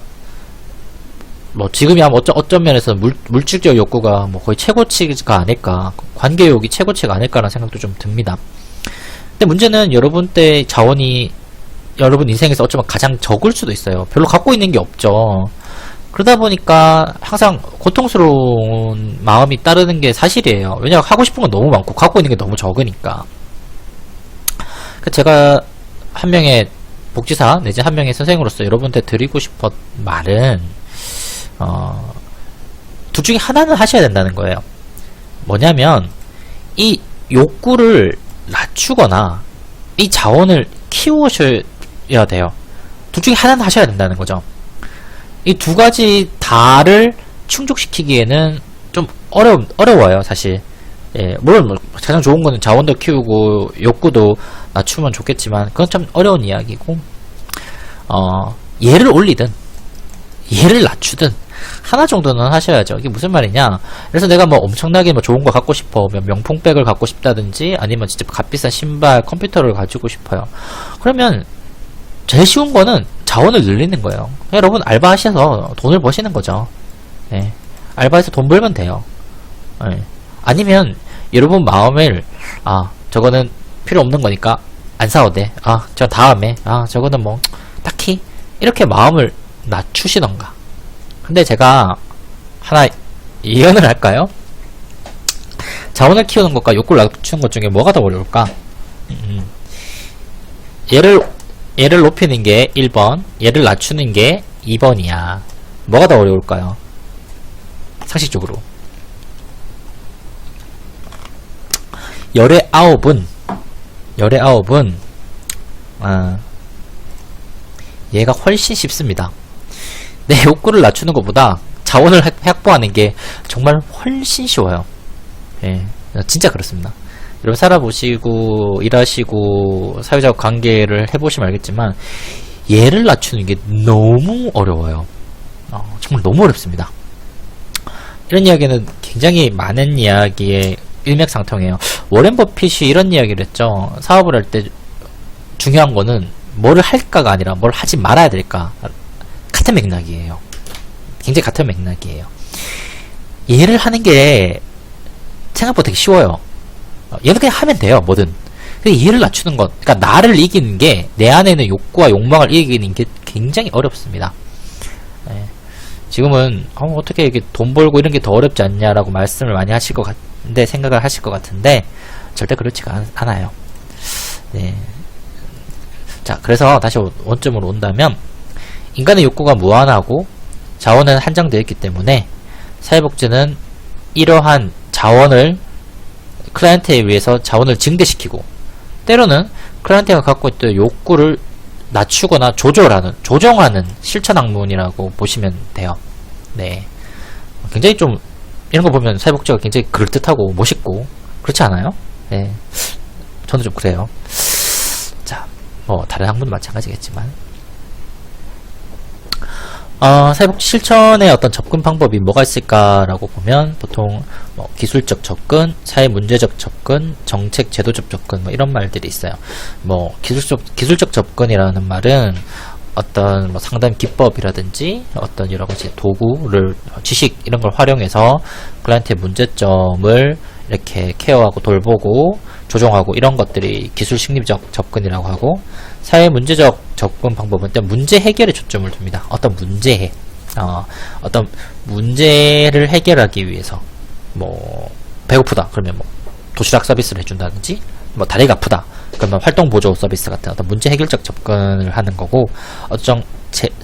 뭐 지금이 아마 어쩐 면에서 물질적 욕구가 뭐 거의 최고치가 아닐까, 관계욕이 최고치가 아닐까라는 생각도 좀 듭니다. 근데 문제는 여러분 때 자원이 여러분 인생에서 어쩌면 가장 적을 수도 있어요. 별로 갖고 있는 게 없죠. 그러다 보니까 항상 고통스러운 마음이 따르는 게 사실이에요. 왜냐하면 하고 싶은 건 너무 많고 갖고 있는 게 너무 적으니까. 제가 한 명의 복지사 내지 한 명의 선생으로서 여러분한테 드리고 싶은 말은 둘 중에 하나는 하셔야 된다는 거예요. 뭐냐면 이 욕구를 낮추거나 이 자원을 키우셔야 돼요. 둘 중에 하나는 하셔야 된다는 거죠. 이 두 가지 다를 충족시키기에는 좀 어려워요, 사실. 예, 물론 가장 좋은 거는 자원도 키우고 욕구도 낮추면 좋겠지만 그건 참 어려운 이야기고, 얘를 올리든 얘를 낮추든 하나 정도는 하셔야죠. 이게 무슨 말이냐? 그래서 내가 뭐 엄청나게 뭐 좋은 거 갖고 싶어, 명품백을 갖고 싶다든지 아니면 진짜 값비싼 신발, 컴퓨터를 가지고 싶어요. 그러면 제일 쉬운 거는 자원을 늘리는 거예요. 여러분 알바하셔서 돈을 버시는 거죠. 네. 알바해서 돈 벌면 돼요. 네. 아니면 여러분 마음을 저거는 필요 없는 거니까 안 사도 돼. 저 다음에 저거는 뭐 딱히 이렇게 마음을 낮추시던가. 근데 제가 하나 예언을 할까요? 자원을 키우는 것과 욕구를 낮추는 것 중에 뭐가 더 어려울까? 얘를 높이는 게 1번, 얘를 낮추는 게 2번이야. 뭐가 더 어려울까요? 상식적으로. 열의 아홉은 얘가 훨씬 쉽습니다. 내 욕구를 낮추는 것보다 자원을 확보하는 게 정말 훨씬 쉬워요. 예, 진짜 그렇습니다. 여러분 살아보시고 일하시고 사회적 관계를 해보시면 알겠지만 얘를 낮추는 게 너무 어려워요. 정말 너무 어렵습니다. 이런 이야기는 굉장히 많은 이야기에 일맥상통해요. 워렌 버핏이 이런 이야기를 했죠. 사업을 할 때 중요한 거는 뭐를 할까가 아니라 뭘 하지 말아야 될까. 같은 맥락이에요. 굉장히 같은 맥락이에요. 얘를 하는 게 생각보다 되게 쉬워요. 얘는 그냥 하면 돼요, 뭐든. 근데 얘를 낮추는 것, 그러니까 나를 이기는 게, 내 안에 있는 욕구와 욕망을 이기는 게 굉장히 어렵습니다. 네. 지금은 어떻게 이게 돈 벌고 이런 게 더 어렵지 않냐라고 말씀을 많이 하실 것 같은데, 생각을 하실 것 같은데 절대 그렇지가 않아요. 네. 자, 그래서 다시 원점으로 온다면 인간의 욕구가 무한하고 자원은 한정되어 있기 때문에 사회복지는 이러한 자원을 클라이언트에 의해서 자원을 증대시키고, 때로는 클라이언트가 갖고 있던 욕구를 낮추거나 조정하는 실천 학문이라고 보시면 돼요. 네. 굉장히 좀 이런 거 보면 사회복지가 굉장히 그럴듯하고 멋있고 그렇지 않아요? 네. 저는 좀 그래요. 자, 뭐 다른 학문도 마찬가지겠지만 사회복지 실천의 어떤 접근 방법이 뭐가 있을까라고 보면 보통 뭐 기술적 접근, 사회 문제적 접근, 정책 제도적 접근 뭐 이런 말들이 있어요. 뭐 기술적 접근이라는 말은 어떤 뭐 상담 기법이라든지 어떤 여러 가지 도구를 지식 이런 걸 활용해서 클라이언트의 문제점을 이렇게 케어하고 돌보고 조정하고 이런 것들이 기술 심리적 접근이라고 하고, 사회 문제적 접근 방법은 일단 문제 해결에 초점을 둡니다. 어떤 문제를 해결하기 위해서 뭐 배고프다 그러면 뭐 도시락 서비스를 해준다든지, 뭐 다리가 아프다 그러면 활동 보조 서비스 같은 어떤 문제 해결적 접근을 하는 거고, 어떤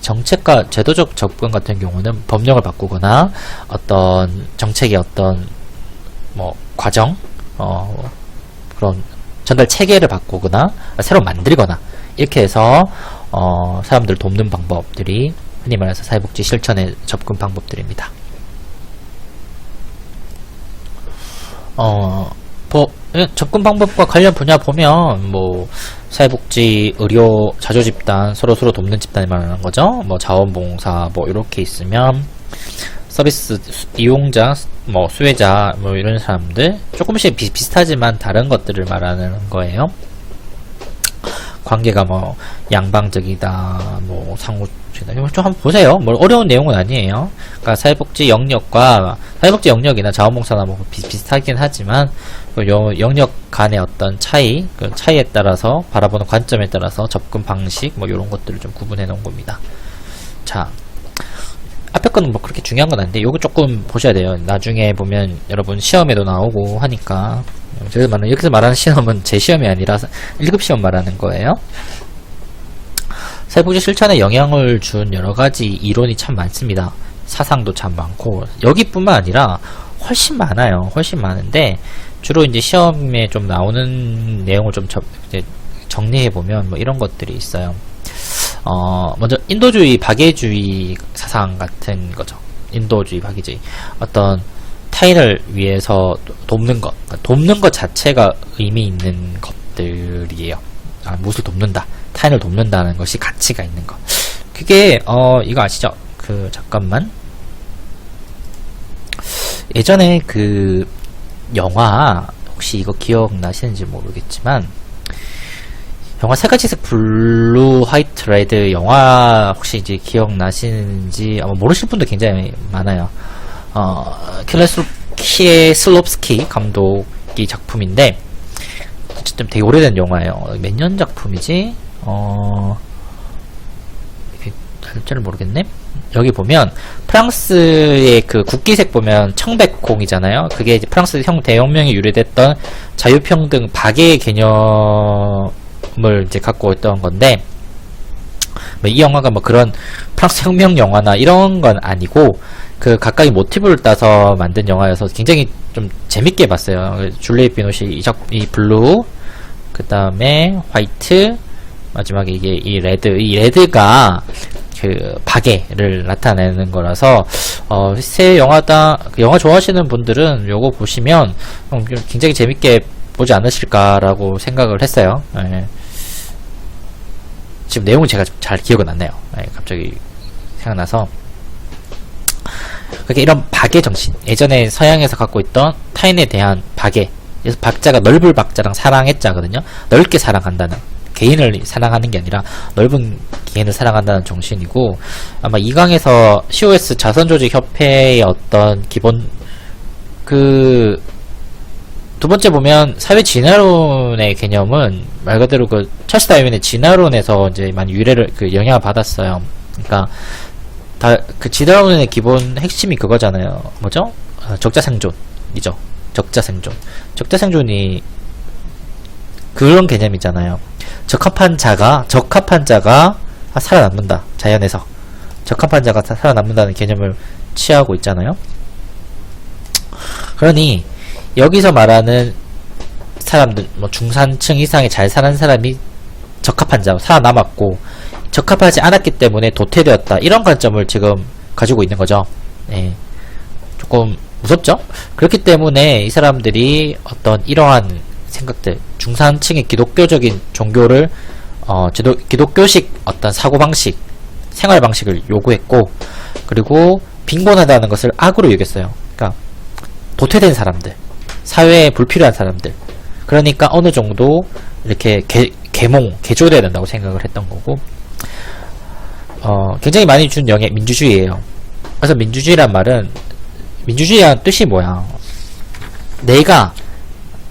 정책과 제도적 접근 같은 경우는 법령을 바꾸거나 어떤 정책의 어떤 뭐 과정 그런 전달 체계를 바꾸거나 새로 만들거나 이렇게 해서 사람들을 돕는 방법들이 흔히 말해서 사회복지 실천의 접근 방법들입니다. 접근 방법과 관련 분야 보면 뭐 사회복지, 의료, 자조집단, 서로 돕는 집단을 말하는 거죠. 뭐 자원봉사 뭐 이렇게 있으면 서비스 이용자, 뭐 수혜자 뭐 이런 사람들 조금씩 비슷하지만 다른 것들을 말하는 거예요. 관계가 뭐 양방적이다, 뭐 상호주의다. 이거 좀 한번 보세요. 뭐 어려운 내용은 아니에요. 그러니까 사회복지 영역이나 자원봉사나 뭐 비슷하긴 하지만 그 영역 간의 어떤 차이, 그 차이에 따라서 바라보는 관점에 따라서 접근 방식 뭐 이런 것들을 좀 구분해 놓은 겁니다. 자, 앞에 거는 뭐 그렇게 중요한 건 아닌데 요거 조금 보셔야 돼요. 나중에 보면 여러분 시험에도 나오고 하니까. 여기서 말하는 시험은 제 시험이 아니라 1급 시험 말하는 거예요. 사회복지 실천에 영향을 준 여러가지 이론이 참 많습니다. 사상도 참 많고, 여기뿐만 아니라 훨씬 많아요. 훨씬 많은데, 주로 이제 시험에 좀 나오는 내용을 좀 이제 정리해보면 뭐 이런 것들이 있어요. 먼저 인도주의, 박애주의 사상 같은 거죠. 인도주의, 박애주의. 어떤 타인을 위해서 돕는 것 자체가 의미 있는 것들이에요. 무엇을 돕는다, 타인을 돕는다는 것이 가치가 있는 것. 그게 이거 아시죠? 잠깐만. 예전에 영화, 혹시 이거 기억나시는지 모르겠지만, 영화 세 가지색 블루, 화이트, 레드 영화 혹시 이제 기억나시는지 아마 모르실 분도 굉장히 많아요. 슬롭스키 감독이 작품인데, 어쨌든 되게 오래된 영화예요. 몇 년 작품이지? 날짜를 모르겠네? 여기 보면, 프랑스의 국기색 보면 청백홍이잖아요? 그게 이제 프랑스 대혁명에 유래됐던 자유평등 박애의 개념을 이제 갖고 있던 건데, 이 영화가 뭐 그런 프랑스 혁명 영화나 이런 건 아니고, 각각의 모티브를 따서 만든 영화여서 굉장히 좀 재밌게 봤어요. 줄리엣 비노시 이 블루, 그 다음에 화이트, 마지막에 이게 이 레드가 박애를 나타내는 거라서, 새 영화다, 영화 좋아하시는 분들은 요거 보시면 굉장히 재밌게 보지 않으실까라고 생각을 했어요. 예. 지금 내용은 제가 좀 잘 기억은 안 나요. 예, 갑자기 생각나서. 그러니까 이런 박애 정신, 예전에 서양에서 갖고 있던 타인에 대한 박애, 그래서 박자가 넓을 박자랑 사랑의 자거든요. 넓게 사랑한다는, 개인을 사랑하는 게 아니라 넓은 개인을 사랑한다는 정신이고, 아마 2강에서 COS 자선조직협회의 어떤 기본 두 번째 보면 사회 진화론의 개념은 말 그대로 찰스 다윈의 진화론에서 이제 많이 영향을 받았어요. 그러니까 진화론의 기본 핵심이 그거잖아요. 뭐죠? 적자생존이죠. 적자생존이 그런 개념이잖아요. 적합한 자가 살아남는다. 자연에서 적합한 자가 살아남는다는 개념을 취하고 있잖아요. 그러니 여기서 말하는 사람들, 뭐 중산층 이상의 잘 사는 사람이 적합한 자, 살아남았고 적합하지 않았기 때문에 도태되었다, 이런 관점을 지금 가지고 있는 거죠. 예. 조금 무섭죠? 그렇기 때문에 이 사람들이 어떤 이러한 생각들, 중산층의 기독교적인 종교를 기독교식 어떤 사고방식, 생활방식을 요구했고, 그리고 빈곤하다는 것을 악으로 여겼어요. 그러니까 도태된 사람들, 사회에 불필요한 사람들, 그러니까 어느 정도 이렇게 개조돼야 된다고 생각을 했던 거고, 굉장히 많이 준 영향 민주주의예요. 그래서 민주주의란 말은, 민주주의란 뜻이 뭐야?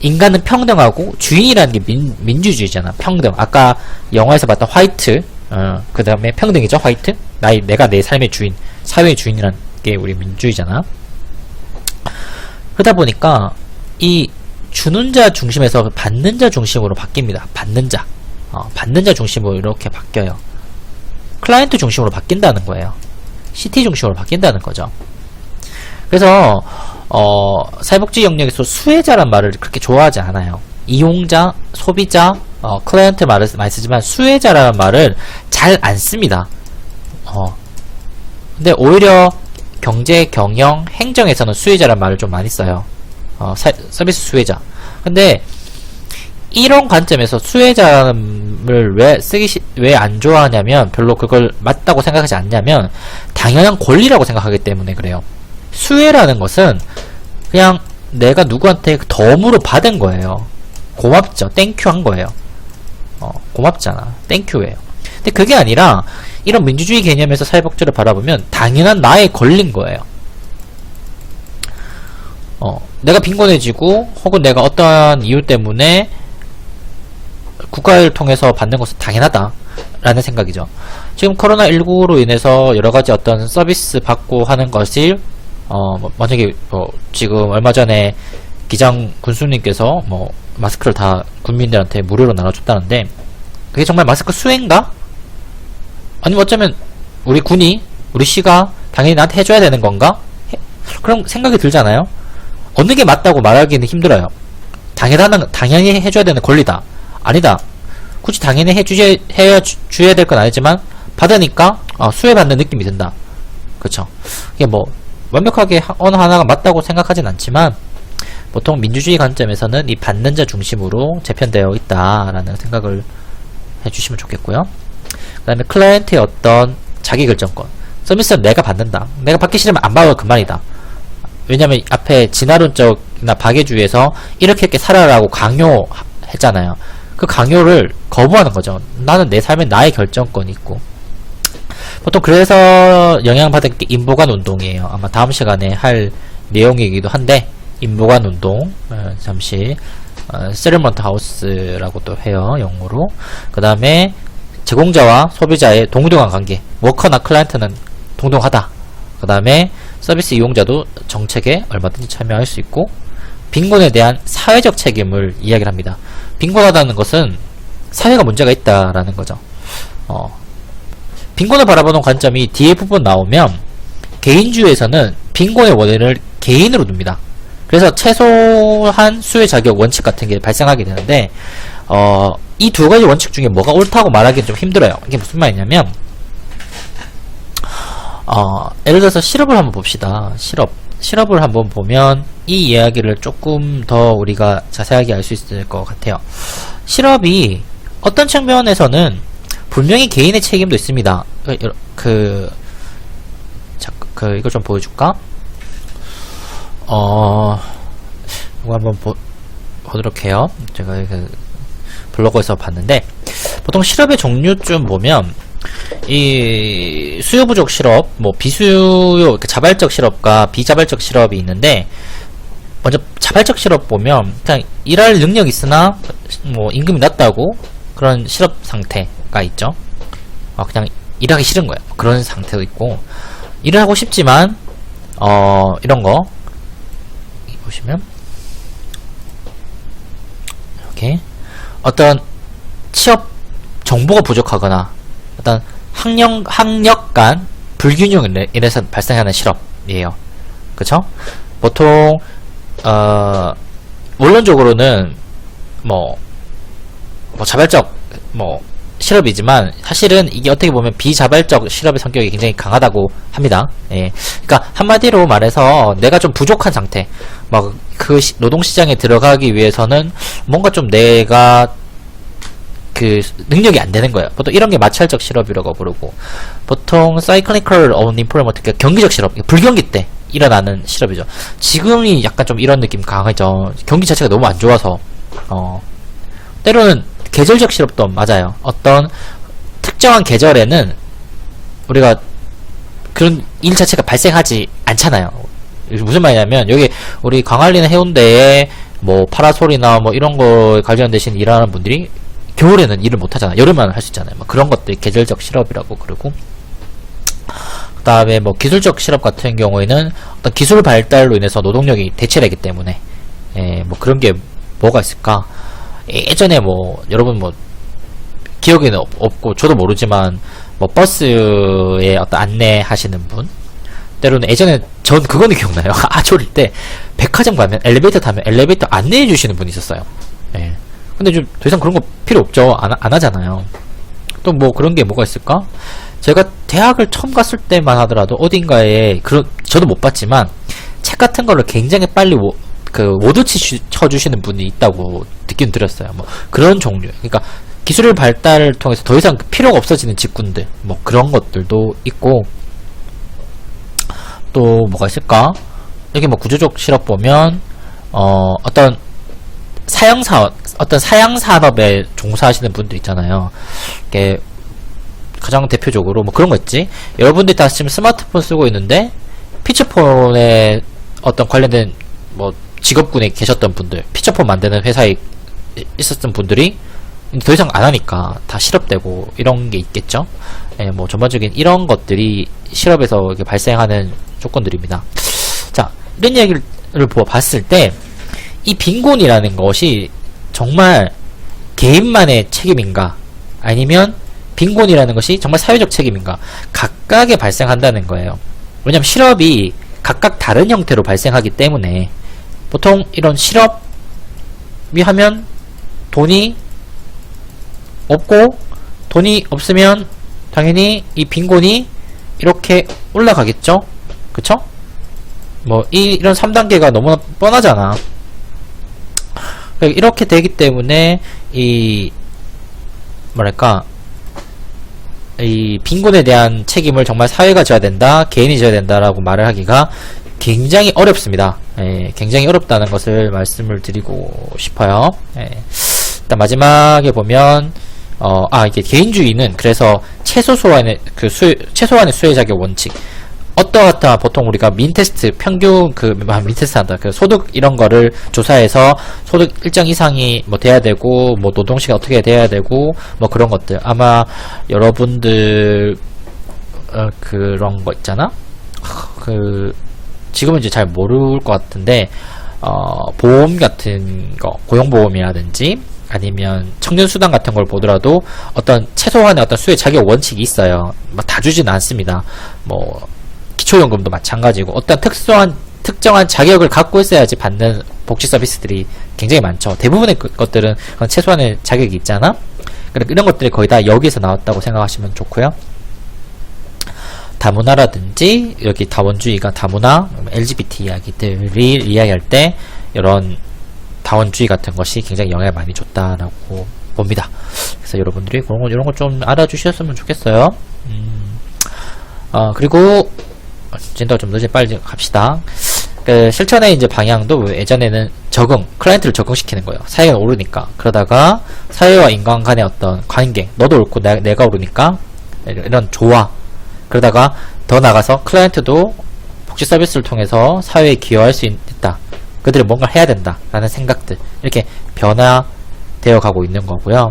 인간은 평등하고 주인이라는 게 민주주의잖아. 평등. 아까 영화에서 봤던 화이트, 그 다음에 평등이죠. 화이트. 내가 내 삶의 주인, 사회의 주인이라는 게 우리 민주주의잖아. 그러다 보니까 이 주는 자 중심에서 받는 자 중심으로 바뀝니다. 받는 자 중심으로 이렇게 바뀌어요. 클라이언트 중심으로 바뀐다는 거예요. CT 중심으로 바뀐다는 거죠. 그래서 사회복지 영역에서 수혜자란 말을 그렇게 좋아하지 않아요. 이용자, 소비자, 클라이언트 말을 많이 쓰지만 수혜자라는 말을 잘 안 씁니다. 근데 오히려 경제, 경영, 행정에서는 수혜자라는 말을 좀 많이 써요. 서비스 수혜자. 근데 이런 관점에서 수혜자를 왜 안 좋아하냐면, 별로 그걸 맞다고 생각하지 않냐면, 당연한 권리라고 생각하기 때문에 그래요. 수혜라는 것은 그냥 내가 누구한테 덤으로 받은 거예요. 고맙죠. 땡큐 한 거예요. 고맙잖아. 땡큐예요. 근데 그게 아니라 이런 민주주의 개념에서 사회복지를 바라보면 당연한 나의 권리인 거예요. 내가 빈곤해지고 혹은 내가 어떠한 이유 때문에 국가를 통해서 받는 것은 당연하다 라는 생각이죠. 지금 코로나19로 인해서 여러가지 어떤 서비스 받고 하는 것이 만약에 지금 얼마 전에 기장 군수님께서 마스크를 다 국민들한테 무료로 나눠줬다는데, 그게 정말 마스크 수혜인가? 아니면 어쩌면 우리 군이 우리 씨가 당연히 나한테 해줘야 되는 건가? 그런 생각이 들잖아요. 어느 게 맞다고 말하기는 힘들어요. 당연히 해줘야 되는 권리다. 아니다. 굳이 당연히 줘야 될 건 아니지만 받으니까 수혜받는 느낌이 든다. 그쵸? 이게 뭐 완벽하게 어느 하나가 맞다고 생각하진 않지만 보통 민주주의 관점에서는 이 받는 자 중심으로 재편되어 있다라는 생각을 해주시면 좋겠고요. 그 다음에 클라이언트의 어떤 자기결정권. 서비스는 내가 받는다. 내가 받기 싫으면 안 받아도 그만이다. 왜냐면 앞에 진화론적이나 박애주의에서 이렇게 살아라고 강요했잖아요. 그 강요를 거부하는 거죠. 나는 내 삶에 나의 결정권이 있고. 보통 그래서 영향받은 게 인보관 운동이에요. 아마 다음 시간에 할 내용이기도 한데 인보관 운동 잠시 세틀먼트 하우스라고 또 해요. 영어로. 그 다음에 제공자와 소비자의 동등한 관계. 워커나 클라이언트는 동등하다. 그 다음에 서비스 이용자도 정책에 얼마든지 참여할 수 있고 빈곤에 대한 사회적 책임을 이야기를 합니다. 빈곤하다는 것은 사회가 문제가 있다라는 거죠. 빈곤을 바라보는 관점이 뒤에 부분 나오면 개인주의에서는 빈곤의 원인을 개인으로 둡니다. 그래서 최소한 수혜 자격 원칙 같은 게 발생하게 되는데 이 두 가지 원칙 중에 뭐가 옳다고 말하기는 좀 힘들어요. 이게 무슨 말이냐면 예를 들어서 실업을 한번 봅시다. 실업을 한번 보면 이 이야기를 조금 더 우리가 자세하게 알 수 있을 것 같아요. 실업이 어떤 측면에서는 분명히 개인의 책임도 있습니다. 이거 좀 보여줄까? 이거 한번 보도록 해요. 제가 블로그에서 봤는데 보통 실업의 종류쯤 보면 이 수요 부족 실업, 뭐 비수요 자발적 실업과 비자발적 실업이 있는데 먼저 자발적 실업 보면 그냥 일할 능력이 있으나 뭐 임금이 낮다고 그런 실업 상태가 있죠. 그냥 일하기 싫은 거예요. 그런 상태도 있고 일을 하고 싶지만 이런 거 보시면 이렇게 어떤 취업 정보가 부족하거나 어떤 학력 간 불균형으로 인해서 발생하는 실업이에요. 그쵸? 보통 원론적으로는 뭐 자발적 실업이지만 사실은 이게 어떻게 보면 비자발적 실업의 성격이 굉장히 강하다고 합니다. 예. 그러니까 한마디로 말해서 내가 좀 부족한 상태, 그 노동시장에 들어가기 위해서는 뭔가 좀 내가 그 능력이 안 되는 거예요. 보통 이런 게 마찰적 실업이라고 부르고 보통 cyclical unemployment, 그러니까 경기적 실업, 불경기 때 일어나는 실업이죠. 지금이 약간 좀 이런 느낌 강하죠. 경기 자체가 너무 안 좋아서 때로는 계절적 실업도 맞아요. 어떤 특정한 계절에는 우리가 그런 일 자체가 발생하지 않잖아요. 무슨 말이냐면 여기 우리 광안리나 해운대에 뭐 파라솔이나 뭐 이런 거 관련되신 일하는 분들이 겨울에는 일을 못 하잖아요. 여름에는 할 수 있잖아요. 그런 것들이 계절적 실업이라고 그러고 그 다음에 뭐 기술적 실업 같은 경우에는 어떤 기술 발달로 인해서 노동력이 대체되기 때문에 뭐 그런 게 뭐가 있을까? 예전에 여러분 기억에는 없고 저도 모르지만 버스에 어떤 안내하시는 분 때로는 예전에 전 그거는 기억나요. 아졸일 때 백화점 가면 엘리베이터 타면 엘리베이터 안내해 주시는 분이 있었어요. 근데 좀 더 이상 그런 거 필요 없죠. 안 하잖아요. 또 그런 게 뭐가 있을까? 제가 대학을 처음 갔을 때만 하더라도 어딘가에 저도 못 봤지만 책 같은 거를 굉장히 빨리 모두 쳐주시는 분이 있다고 듣긴 들었어요. 그런 종류. 그러니까 기술의 발달을 통해서 더 이상 필요가 없어지는 직군들. 그런 것들도 있고, 또 뭐가 있을까? 여기 구조적 실업 보면, 어떤 사양산업에 종사하시는 분들 있잖아요. 이게 가장 대표적으로 그런 거 있지? 여러분들이 다 지금 스마트폰 쓰고 있는데, 피처폰에 어떤 관련된 직업군에 계셨던 분들, 피처폰 만드는 회사에 있었던 분들이 더 이상 안 하니까 다 실업되고 이런 게 있겠죠. 전반적인 이런 것들이 실업에서 이렇게 발생하는 조건들입니다. 자, 이런 얘기를 봤을 때 이 빈곤이라는 것이 정말 개인만의 책임인가, 아니면 빈곤이라는 것이 정말 사회적 책임인가? 각각에 발생한다는 거예요. 왜냐면 실업이 각각 다른 형태로 발생하기 때문에 보통 이런 실업이 하면 돈이 없고 돈이 없으면 당연히 이 빈곤이 이렇게 올라가겠죠? 그쵸? 뭐 이런 3단계가 너무나 뻔하잖아. 이렇게 되기 때문에 이 뭐랄까 이 빈곤에 대한 책임을 정말 사회가 져야 된다, 개인이 져야 된다라고 말을 하기가 굉장히 어렵습니다. 예, 굉장히 어렵다는 것을 말씀을 드리고 싶어요. 예. 일단 마지막에 보면 이게 개인주의는 그래서 최소한의 수혜 자격 원칙. 어떠하다 보통 우리가 민테스트 평균 민테스트 한다. 소득 이런 거를 조사해서 소득 일정 이상이 뭐 돼야 되고 뭐 노동시간 어떻게 돼야 되고 뭐 그런 것들 아마 여러분들 그런 거 있잖아. 지금은 이제 잘 모를 것 같은데 보험 같은 거 고용보험이라든지 아니면 청년수당 같은 걸 보더라도 어떤 최소한의 어떤 수혜 자격 원칙이 있어요. 뭐 다 주지는 않습니다. 뭐 기초연금도 마찬가지고 어떤 특정한 자격을 갖고 있어야지 받는 복지 서비스들이 굉장히 많죠. 대부분의 것들은 최소한의 자격이 있잖아. 그러니까 이런 것들이 거의 다 여기서 나왔다고 생각하시면 좋고요. 다문화라든지 여기 다원주의가 다문화, LGBT 이야기들이 이야기할 때 이런 다원주의 같은 것이 굉장히 영향을 많이 줬다라고 봅니다. 그래서 여러분들이 이런 거 좀 알아주셨으면 좋겠어요. 그리고 진도가 좀 늦어 빨리 갑시다. 실천의 이제 방향도 예전에는 클라이언트를 적응시키는 거예요. 사회가 오르니까. 그러다가 사회와 인간 간의 어떤 관계, 너도 옳고 내가 오르니까 이런 조화. 그러다가 더 나가서 클라이언트도 복지 서비스를 통해서 사회에 기여할 수 있다. 그들이 뭔가 해야 된다. 라는 생각들. 이렇게 변화되어 가고 있는 거고요.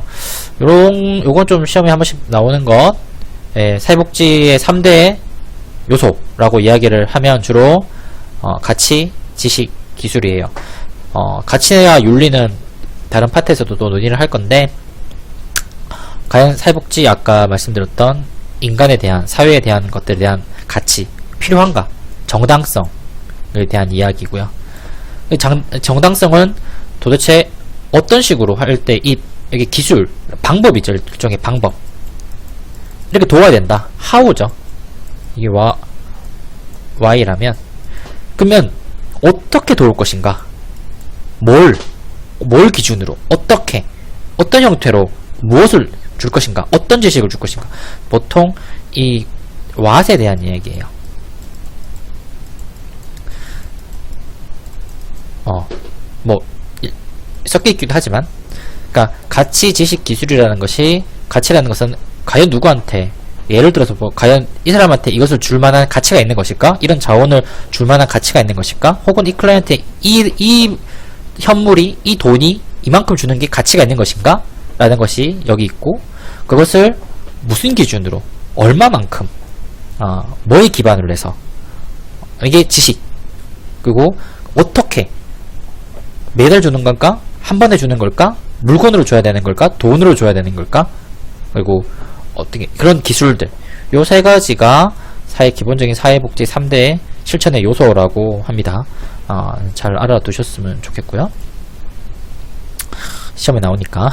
요건 좀 시험에 한 번씩 나오는 것. 사회복지의 3대 요소라고 이야기를 하면 주로 가치, 지식, 기술이에요. 가치와 윤리는 다른 파트에서도 또 논의를 할 건데 과연 사회복지 아까 말씀드렸던 인간에 대한 사회에 대한 것들에 대한 가치 필요한가? 정당성에 대한 이야기고요. 정당성은 도대체 어떤 식으로 할 때 여기 기술 방법이죠. 일종의 방법 이렇게 도와야 된다. how죠. 이게 why라면 그러면 어떻게 도울 것인가? 뭘 기준으로 어떤 형태로 무엇을 줄 것인가? 어떤 지식을 줄 것인가? 보통 이 what에 대한 이야기예요. 뭐 섞여 있기도 하지만 그러니까 가치, 지식, 기술이라는 것이 가치라는 것은 과연 누구한테 예를 들어서 뭐 과연 이 사람한테 이것을 줄 만한 가치가 있는 것일까? 이런 자원을 줄 만한 가치가 있는 것일까? 혹은 이 클라이언트에 이 현물이 이 돈이 이만큼 주는 게 가치가 있는 것인가? 라는 것이 여기 있고 그것을 무슨 기준으로 얼마만큼 뭐에 기반으로 해서 이게 지식 그리고 어떻게 매달 주는 걸까? 한 번에 주는 걸까? 물건으로 줘야 되는 걸까? 돈으로 줘야 되는 걸까? 그리고 어떻게 그런 기술들 요 세 가지가 기본적인 사회복지 3대 실천의 요소라고 합니다. 잘 알아두셨으면 좋겠고요. 시험에 나오니까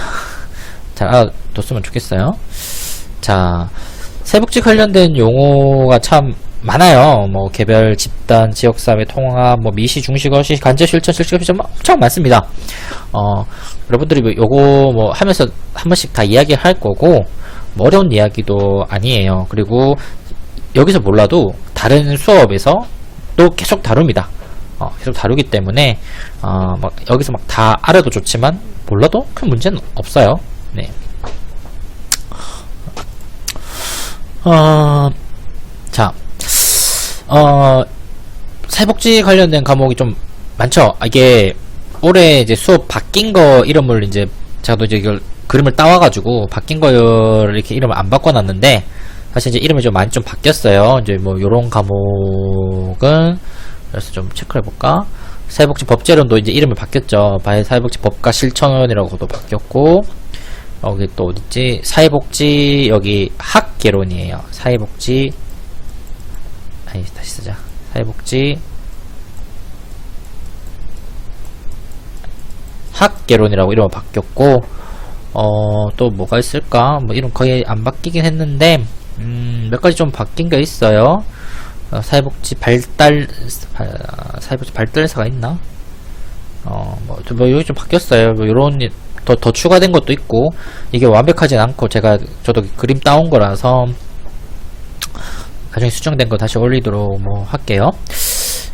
잘 알아뒀으면 좋겠어요. 자, 사회복지 관련된 용어가 참 많아요. 뭐 개별, 집단, 지역사회, 통합, 뭐 미시, 중시, 거시, 간접 실천, 실질 실천 엄청 많습니다. 여러분들이 뭐 요거 뭐 하면서 한 번씩 다 이야기할 거고 뭐 어려운 이야기도 아니에요. 그리고 여기서 몰라도 다른 수업에서 또 계속 다룹니다. 계속 다루기 때문에 막 여기서 막 다 알아도 좋지만 몰라도 큰 문제는 없어요. 네. 자, 사회복지 관련된 과목이 좀 많죠. 이게 올해 이제 수업 바뀐 거 이름을 이제 제가 또 이제 이걸 그림을 따와가지고 바뀐 거를 이렇게 이름을 안 바꿔놨는데 사실 이제 이름이 좀 많이 좀 바뀌었어요. 이제 뭐 요런 과목은 그래서 좀 체크해볼까? 사회복지 법제론도 이제 이름이 바뀌었죠. 사회복지 법과 실천이라고도 바뀌었고 여기 또 어딨지? 사회복지, 여기 학개론이에요. 사회복지, 아니, 다시 쓰자. 사회복지, 학개론이라고 이름이 바뀌었고, 또 뭐가 있을까? 뭐 이름 거의 안 바뀌긴 했는데, 몇 가지 좀 바뀐 게 있어요. 사회복지 사회복지 발달사가 있나? 뭐 여기 좀 바뀌었어요. 뭐 요런 더 추가된 것도 있고, 이게 완벽하진 않고, 저도 그림 따온 거라서 나중에 수정된 거 다시 올리도록 뭐 할게요.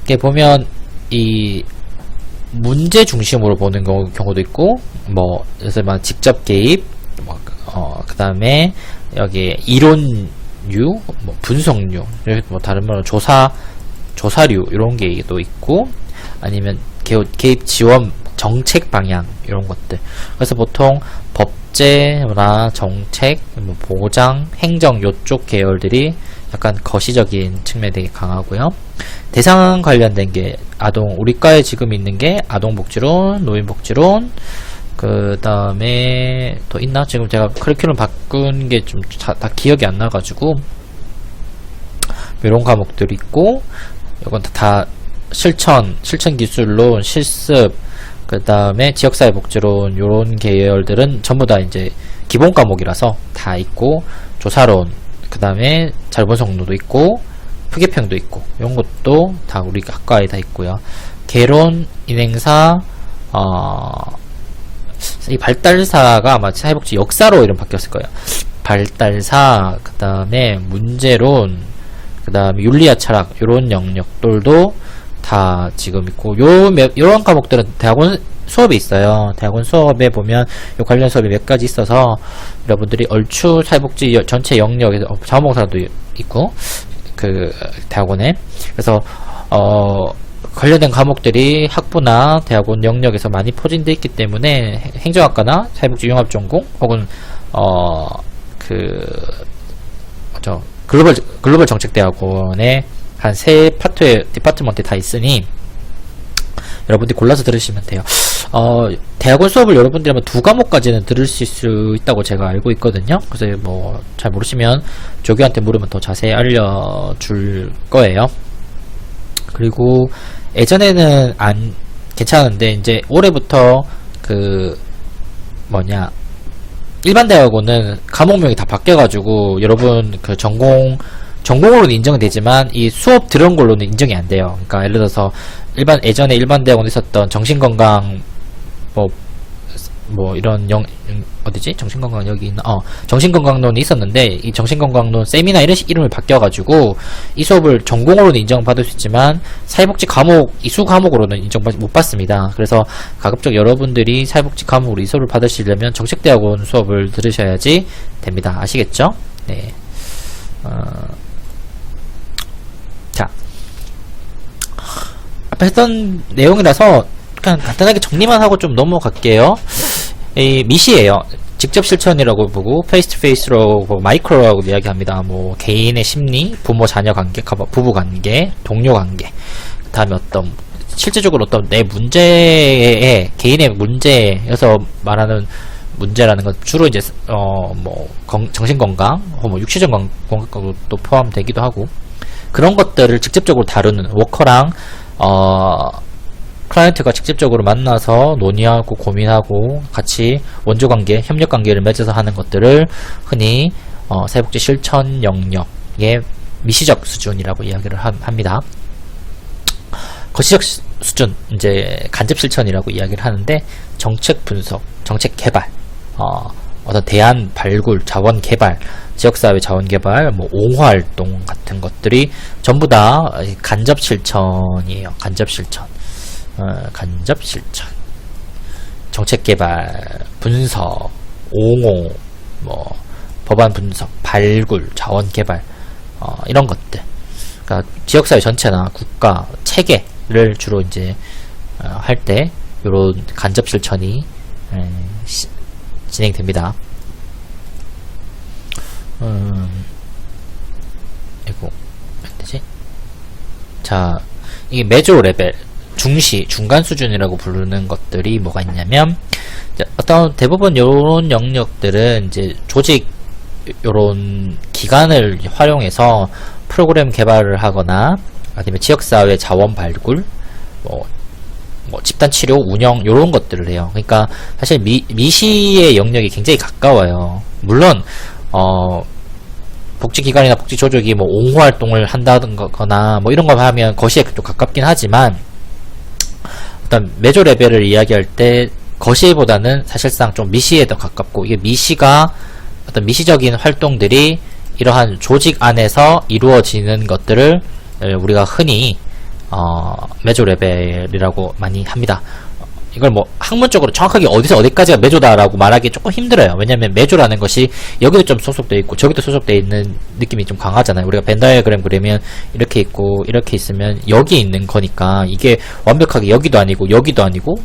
이게 보면 이 문제 중심으로 보는 경우도 있고, 뭐 그래서 막 직접 개입, 그 다음에 여기 이론류, 뭐 분석류, 뭐 다른 말로 조사류 이런 게 또 있고, 아니면 개입 지원 정책 방향 이런 것들. 그래서 보통 법제나 정책, 뭐 보장, 행정 요쪽 계열들이 약간 거시적인 측면이 되게 강하고요. 대상 관련된 게 우리 과에 지금 있는 게 아동복지론, 노인복지론, 그 다음에 또 있나? 지금 제가 커리큘럼 바꾼 게 좀 다 기억이 안 나가지고 이런 과목들이 있고, 이건 다 실천 기술론, 실습, 그 다음에 지역사회복지론 요런 계열들은 전부 다 이제 기본 과목이라서 다 있고, 조사론, 그 다음에 자본성노도 있고, 표계평도 있고, 이런 것도 다 우리 학과에 다 있고요. 개론, 인행사, 이 발달사가 아마 사회복지 역사로 이름 바뀌었을 거예요. 발달사, 그 다음에 문제론, 그 다음에 윤리와 철학, 요런 영역들도 다 지금 있고, 요런 과목들은 대학원 수업에 있어요. 대학원 수업에 보면 요 관련 수업이 몇 가지 있어서 여러분들이 얼추 사회복지 전체 영역에서 자원봉사도 있고, 그 대학원에, 그래서 관련된 과목들이 학부나 대학원 영역에서 많이 포진되어 있기 때문에 행정학과나 사회복지 융합전공 혹은 글로벌 정책대학원에 한 3파트의 디파트먼트 다 있으니 여러분들이 골라서 들으시면 돼요. 대학원 수업을 여러분들이 아마 2과목까지는 들을 수 있다고 제가 알고 있거든요. 그래서 뭐 잘 모르시면 조교한테 물으면 더 자세히 알려줄 거예요. 그리고 예전에는 괜찮은데, 이제 올해부터 일반 대학원은 과목명이 다 바뀌어가지고 여러분 그 전공으로는 인정이 되지만 이 수업 들은 걸로는 인정이 안 돼요. 그러니까 예를 들어서 예전에 일반 대학원에 있었던 정신건강 뭐 이런 어디지? 정신건강 여기 있나? 정신건강론이 있었는데, 이 정신건강론 세미나 이름이 바뀌어가지고 이 수업을 전공으로는 인정받을 수 있지만 사회복지 과목, 이수 과목으로는 못 받습니다. 그래서 가급적 여러분들이 사회복지 과목으로 이 수업을 받으시려면 정책대학원 수업을 들으셔야지 됩니다. 아시겠죠? 네. 자, 앞에 했던 내용이라서 그냥 간단하게 정리만 하고 좀 넘어갈게요. 이 미시예요. 직접 실천이라고 보고, 페이스 투 페이스로 보고, 마이크로라고 이야기합니다. 뭐 개인의 심리, 부모 자녀 관계, 부부 관계, 동료 관계, 그 다음에 실제적으로 내 문제에, 개인의 문제에서 말하는 문제라는 건 주로 이제 뭐 정신건강, 뭐 육체적 건강도 포함되기도 하고, 그런 것들을 직접적으로 다루는 워커랑 클라이언트가 직접적으로 만나서 논의하고 고민하고 같이 원조관계, 협력관계를 맺어서 하는 것들을 흔히 사회복지 실천 영역의 미시적 수준이라고 이야기를 합니다. 거시적 수준, 이제 간접 실천이라고 이야기를 하는데, 정책 분석, 정책 개발, 어떤 대안 발굴, 자원 개발, 지역사회 자원 개발, 뭐 옹호활동 같은 것들이 전부 다 간접 실천이에요. 간접 실천. 간접 실천, 정책 개발, 분석, 옹호, 뭐 법안 분석, 발굴, 자원 개발, 이런 것들. 그러니까 지역사회 전체나 국가 체계를 주로 이제 할 때 이런 간접 실천이 진행됩니다. 이거 뭐지? 자, 이게 메조 레벨, 중간 수준이라고 부르는 것들이 뭐가 있냐면, 어떤 대부분 요런 영역들은 이제 조직 요런 기관을 활용해서 프로그램 개발을 하거나 아니면 지역사회 자원 발굴, 뭐 집단 치료 운영 요런 것들을 해요. 그러니까 사실 미시의 영역이 굉장히 가까워요. 물론 복지기관이나 복지조직이 뭐 옹호 활동을 한다거나 뭐 이런 거 하면 거시에 좀 가깝긴 하지만 어떤 메조 레벨을 이야기할 때 거시보다는 사실상 좀 미시에 더 가깝고, 이게 미시가 어떤 미시적인 활동들이 이러한 조직 안에서 이루어지는 것들을 우리가 흔히 메조 레벨이라고 많이 합니다. 이걸 뭐 학문적으로 정확하게 어디서 어디까지가 메조다라고 말하기 조금 힘들어요. 왜냐면 메조라는 것이 여기도 좀 소속되어 있고 저기도 소속되어 있는 느낌이 좀 강하잖아요. 우리가 벤 다이어그램 그리면 이렇게 있고 이렇게 있으면 여기 있는 거니까 이게 완벽하게 여기도 아니고 여기도 아니고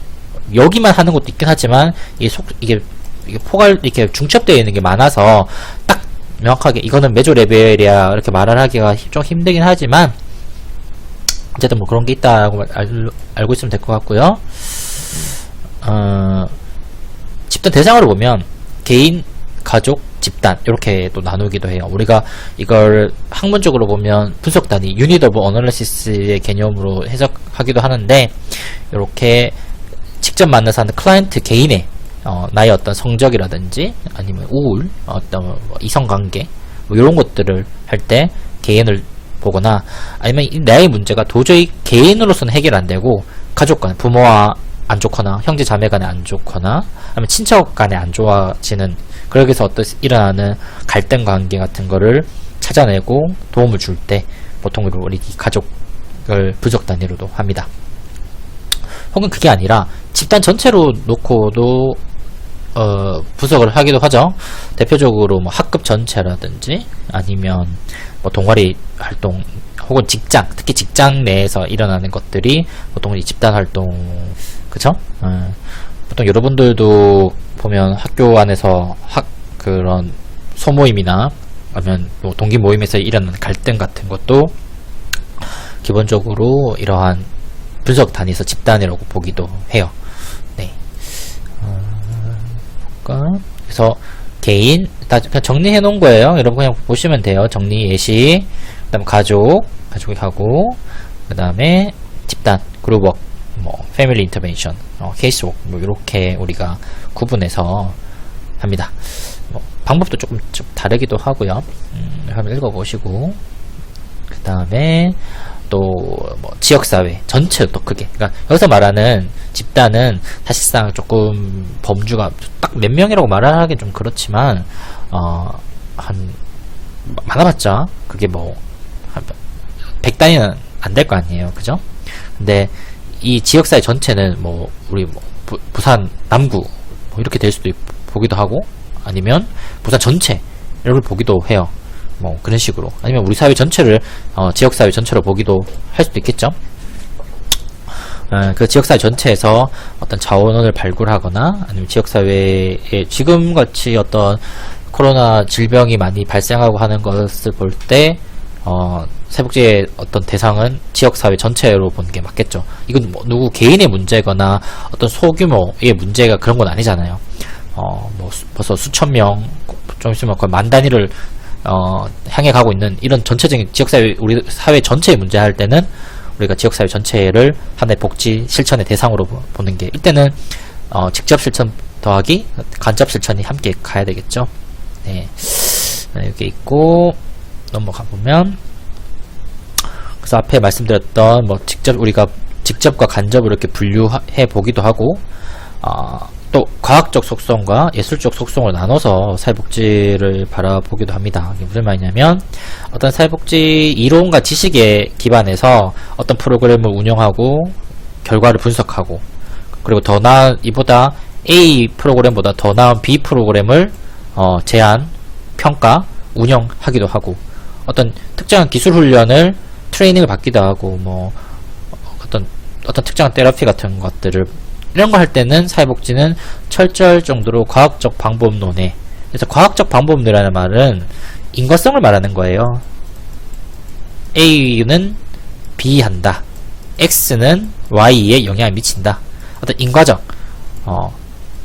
여기만 하는 것도 있긴 하지만 이게 포괄 이렇게 중첩되어 있는 게 많아서 딱 명확하게 이거는 메조 레벨이야 이렇게 말을 하기가 좀 힘들긴 하지만 어쨌든 뭐 그런 게 있다고 알고 있으면 될 것 같고요. 집단 대상으로 보면 개인, 가족, 집단 이렇게 또 나누기도 해요. 우리가 이걸 학문적으로 보면 분석 단위 유닛 오브 어널리시스의 개념으로 해석하기도 하는데, 이렇게 직접 만나서 하는 클라이언트 개인의 나의 어떤 성적이라든지 아니면 우울, 어떤 뭐 이성관계 뭐 이런 것들을 할 때 개인을 보거나, 아니면 나의 문제가 도저히 개인으로서는 해결 안 되고 가족 간, 부모와 안 좋거나 형제 자매 간에 안 좋거나 아니면 친척 간에 안 좋아지는, 그러기 위해서 일어나는 갈등 관계 같은 거를 찾아내고 도움을 줄 때 보통 우리 가족을 부족 단위로도 합니다. 혹은 그게 아니라 집단 전체로 놓고도 분석을 하기도 하죠. 대표적으로 뭐 학급 전체라든지 아니면 뭐 동아리 활동 혹은 직장, 특히 직장 내에서 일어나는 것들이 보통 이 집단 활동, 그쵸? 보통 여러분들도 보면 학교 안에서 그런 소모임이나 아니면 뭐 동기 모임에서 일어나는 갈등 같은 것도 기본적으로 이러한 분석 단위에서 집단이라고 보기도 해요. 네. 그래서 개인, 그냥 정리해 놓은 거예요. 여러분 그냥 보시면 돼요. 정리 예시, 그 다음 가족이 하고, 그 다음에 집단, 그룹워크, 뭐 패밀리 인터벤션, 케이스워크, 뭐 이렇게 우리가 구분해서 합니다. 뭐 방법도 조금 다르기도 하고요. 한번 읽어보시고, 그 다음에 또 뭐 지역사회 전체 또 크게, 그러니까 여기서 말하는 집단은 사실상 조금 범주가 딱 몇 명이라고 말하기 좀 그렇지만 한 많아봤자 그게 뭐 한 100단위는 안 될 거 아니에요, 그죠? 근데 이 지역사회 전체는 뭐 우리 뭐 부산 남구 뭐 이렇게 될 수도 보기도 하고, 아니면 부산 전체 이렇게 보기도 해요. 뭐 그런 식으로, 아니면 우리 사회 전체를 지역사회 전체로 보기도 할 수도 있겠죠. 그 지역사회 전체에서 어떤 자원을 발굴하거나 아니면 지역사회에 지금같이 어떤 코로나 질병이 많이 발생하고 하는 것을 볼 때 사회복지의 어떤 대상은 지역사회 전체로 보는 게 맞겠죠. 이건 뭐 누구 개인의 문제거나 어떤 소규모의 문제가 그런 건 아니잖아요. 뭐 벌써 수천 명, 좀 있으면 거의 만 단위를 향해 가고 있는 이런 전체적인 지역사회, 우리 사회 전체의 문제 할 때는 우리가 지역사회 전체를 하나의 복지 실천의 대상으로 보는 게, 이때는 직접 실천 더하기 간접 실천이 함께 가야 되겠죠. 네. 여기 있고 넘어가 보면, 그래서 앞에 말씀드렸던 뭐 우리가 직접과 간접으로 이렇게 분류해 보기도 하고, 또 과학적 속성과 예술적 속성을 나눠서 사회복지를 바라보기도 합니다. 이게 무슨 말이냐면, 어떤 사회복지 이론과 지식에 기반해서 어떤 프로그램을 운영하고 결과를 분석하고, 그리고 더 나은 이보다 A 프로그램보다 더 나은 B 프로그램을 제안, 평가, 운영하기도 하고, 어떤 특정한 기술 훈련을 트레이닝을 받기도 하고, 뭐 어떤 특정한 테라피 같은 것들을, 이런 거 할 때는 사회복지는 철저할 정도로 과학적 방법론에, 그래서 과학적 방법론이라는 말은 인과성을 말하는 거예요. A는 B 한다, X는 Y에 영향을 미친다, 어떤 인과적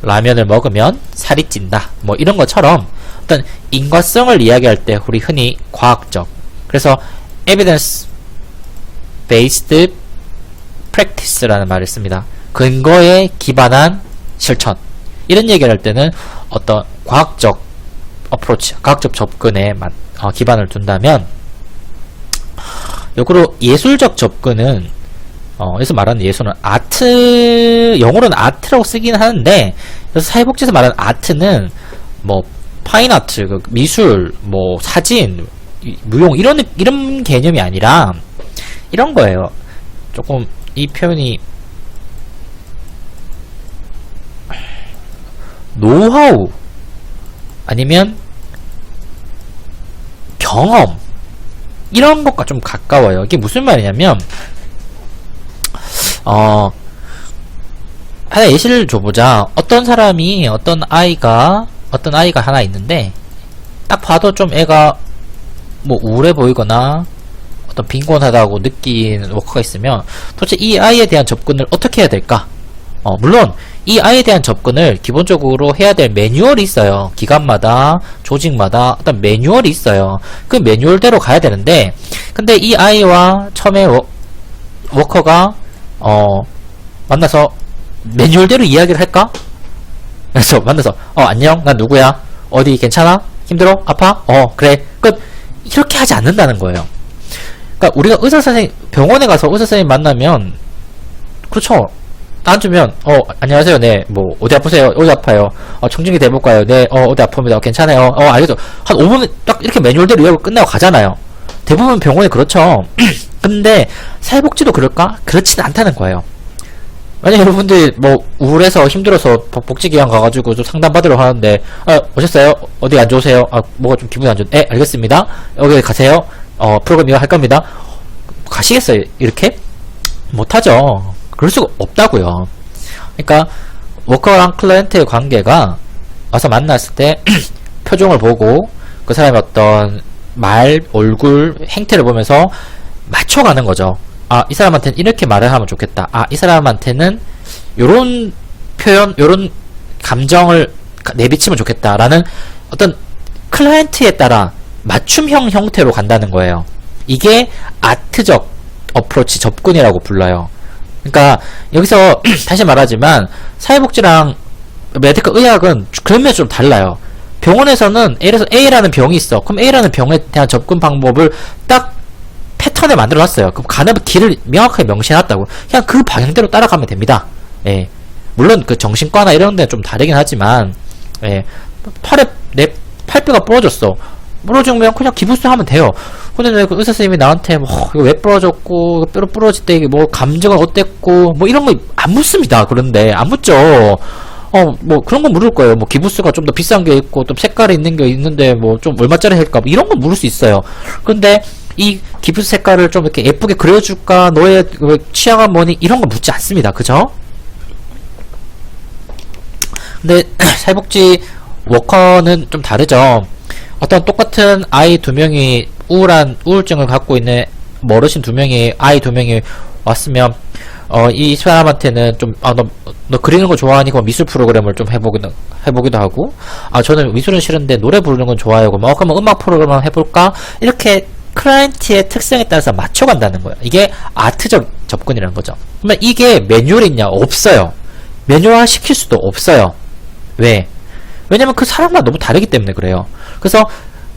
라면을 먹으면 살이 찐다. 뭐 이런 것처럼 어떤 인과성을 이야기할 때 우리 흔히 과학적, 그래서 evidence based practice라는 말을 씁니다. 근거에 기반한 실천. 이런 얘기를 할 때는 어떤 과학적 어프로치, 과학적 접근에 기반을 둔다면, 역으로 예술적 접근은 여기서 말하는 예술은 아트, 영어로는 아트라고 쓰긴 하는데, 그래서 사회복지에서 말하는 아트는 뭐 파인아트, 미술, 뭐 사진, 무용 이런 개념이 아니라 이런 거예요. 조금 이 표현이 노하우 아니면 경험 이런 것과 좀 가까워요. 이게 무슨 말이냐면 하나 예시를 줘보자. 어떤 아이가 하나 있는데 딱 봐도 좀 애가 뭐 우울해 보이거나 어떤 빈곤하다고 느낀 워커가 있으면 도대체 이 아이에 대한 접근을 어떻게 해야 될까? 물론 이 아이에 대한 접근을 기본적으로 해야 될 매뉴얼이 있어요. 기관마다, 조직마다 어떤 매뉴얼이 있어요. 그 매뉴얼대로 가야 되는데, 근데 이 아이와 처음에 워커가 만나서 매뉴얼대로 이야기를 할까? 그래서 만나서 안녕, 난 누구야? 어디 괜찮아? 힘들어? 아파? 그래. 끝. 이렇게 하지 않는다는 거예요. 그러니까 우리가 병원에 가서 의사 선생님 만나면, 그렇죠. 앉으면 안녕하세요. 네, 뭐 어디 아프세요? 어디 아파요? 청진기 대볼까요? 네, 어디 아픕니다. 괜찮아요. 알겠죠. 한 5분 딱 이렇게 매뉴얼대로 이야기 끝나고 가잖아요. 대부분 병원이 그렇죠. 근데 사회복지도 그럴까? 그렇진 않다는 거예요. 만약 여러분들 뭐 우울해서 힘들어서 복지기관 가가지고 좀 상담받으러 가는데 오셨어요? 어디 안 좋으세요? 뭐가 좀 기분이 안 좋? 네, 알겠습니다. 여기 가세요. 프로그램 이거 할 겁니다. 가시겠어요? 이렇게? 못하죠. 그럴 수가 없다고요. 그러니까 워커랑 클라이언트의 관계가 와서 만났을 때 표정을 보고 그 사람의 어떤 말, 얼굴, 행태를 보면서 맞춰가는 거죠. 이 사람한테는 이렇게 말을 하면 좋겠다. 이 사람한테는 요런 표현, 요런 감정을 내비치면 좋겠다라는 어떤 클라이언트에 따라 맞춤형 형태로 간다는 거예요. 이게 아트적 어프로치, 접근이라고 불러요. 그러니까 여기서 다시 말하지만 사회복지랑 메디컬 의학은 그런 면에서 좀 달라요. 병원에서는 예를 들어서 A라는 병이 있어. 그럼 A라는 병에 대한 접근 방법을 딱 패턴에 만들어 놨어요. 그럼 가는 길을 명확하게 명시해 놨다고. 그냥 그 방향대로 따라가면 됩니다. 예. 물론 그 정신과나 이런 데는 좀 다르긴 하지만, 예. 내 팔뼈가 부러졌어. 부러지면 그냥 기부스 하면 돼요. 근데 왜 그 의사 선생님이 나한테 이거 왜 부러졌고, 뼈로 부러질 때 이게 뭐 감정은 어땠고, 뭐 이런 거 안 묻습니다. 그런데 안 묻죠. 뭐 그런 거 물을 거예요. 뭐 기부스가 좀 더 비싼 게 있고, 또 색깔이 있는 게 있는데 뭐 좀 얼마짜리 할까? 뭐 이런 거 물을 수 있어요. 근데 이 기부스 색깔을 좀 이렇게 예쁘게 그려줄까? 너의 취향은 뭐니? 이런 거 묻지 않습니다. 그죠? 근데 사회복지 워커는 좀 다르죠. 어떤 똑같은 아이 2명이 우울증을 갖고 있는 어르신 2명이, 아이 2명이 왔으면, 이 사람한테는 좀, 너 그리는 거 좋아하니? 그럼 미술 프로그램을 좀 해보기도 하고, 저는 미술은 싫은데 노래 부르는 건 좋아해요. 그럼 음악 프로그램 한번 해볼까? 이렇게 클라이언트의 특성에 따라서 맞춰간다는 거예요. 이게 아트적 접근이라는 거죠. 그러면 이게 매뉴얼이 있냐? 없어요. 매뉴얼 시킬 수도 없어요. 왜? 왜냐면 그 사람마다 너무 다르기 때문에 그래요. 그래서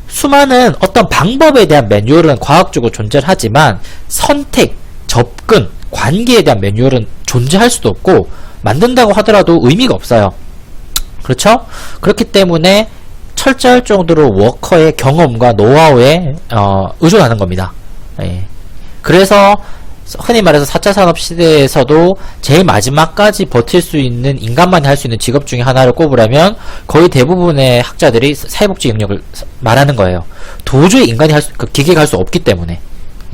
수많은 어떤 방법에 대한 매뉴얼은 과학적으로 존재하지만 선택, 접근, 관계에 대한 매뉴얼은 존재할 수도 없고 만든다고 하더라도 의미가 없어요. 그렇죠? 그렇기 때문에 철저할 정도로 워커의 경험과 노하우에 의존하는 겁니다. 예. 그래서 흔히 말해서 4차 산업시대에서도 제일 마지막까지 버틸 수 있는, 인간만이 할 수 있는 직업 중에 하나를 꼽으라면 거의 대부분의 학자들이 사회복지 영역을 말하는 거예요. 도저히 기계가 할 수 없기 때문에.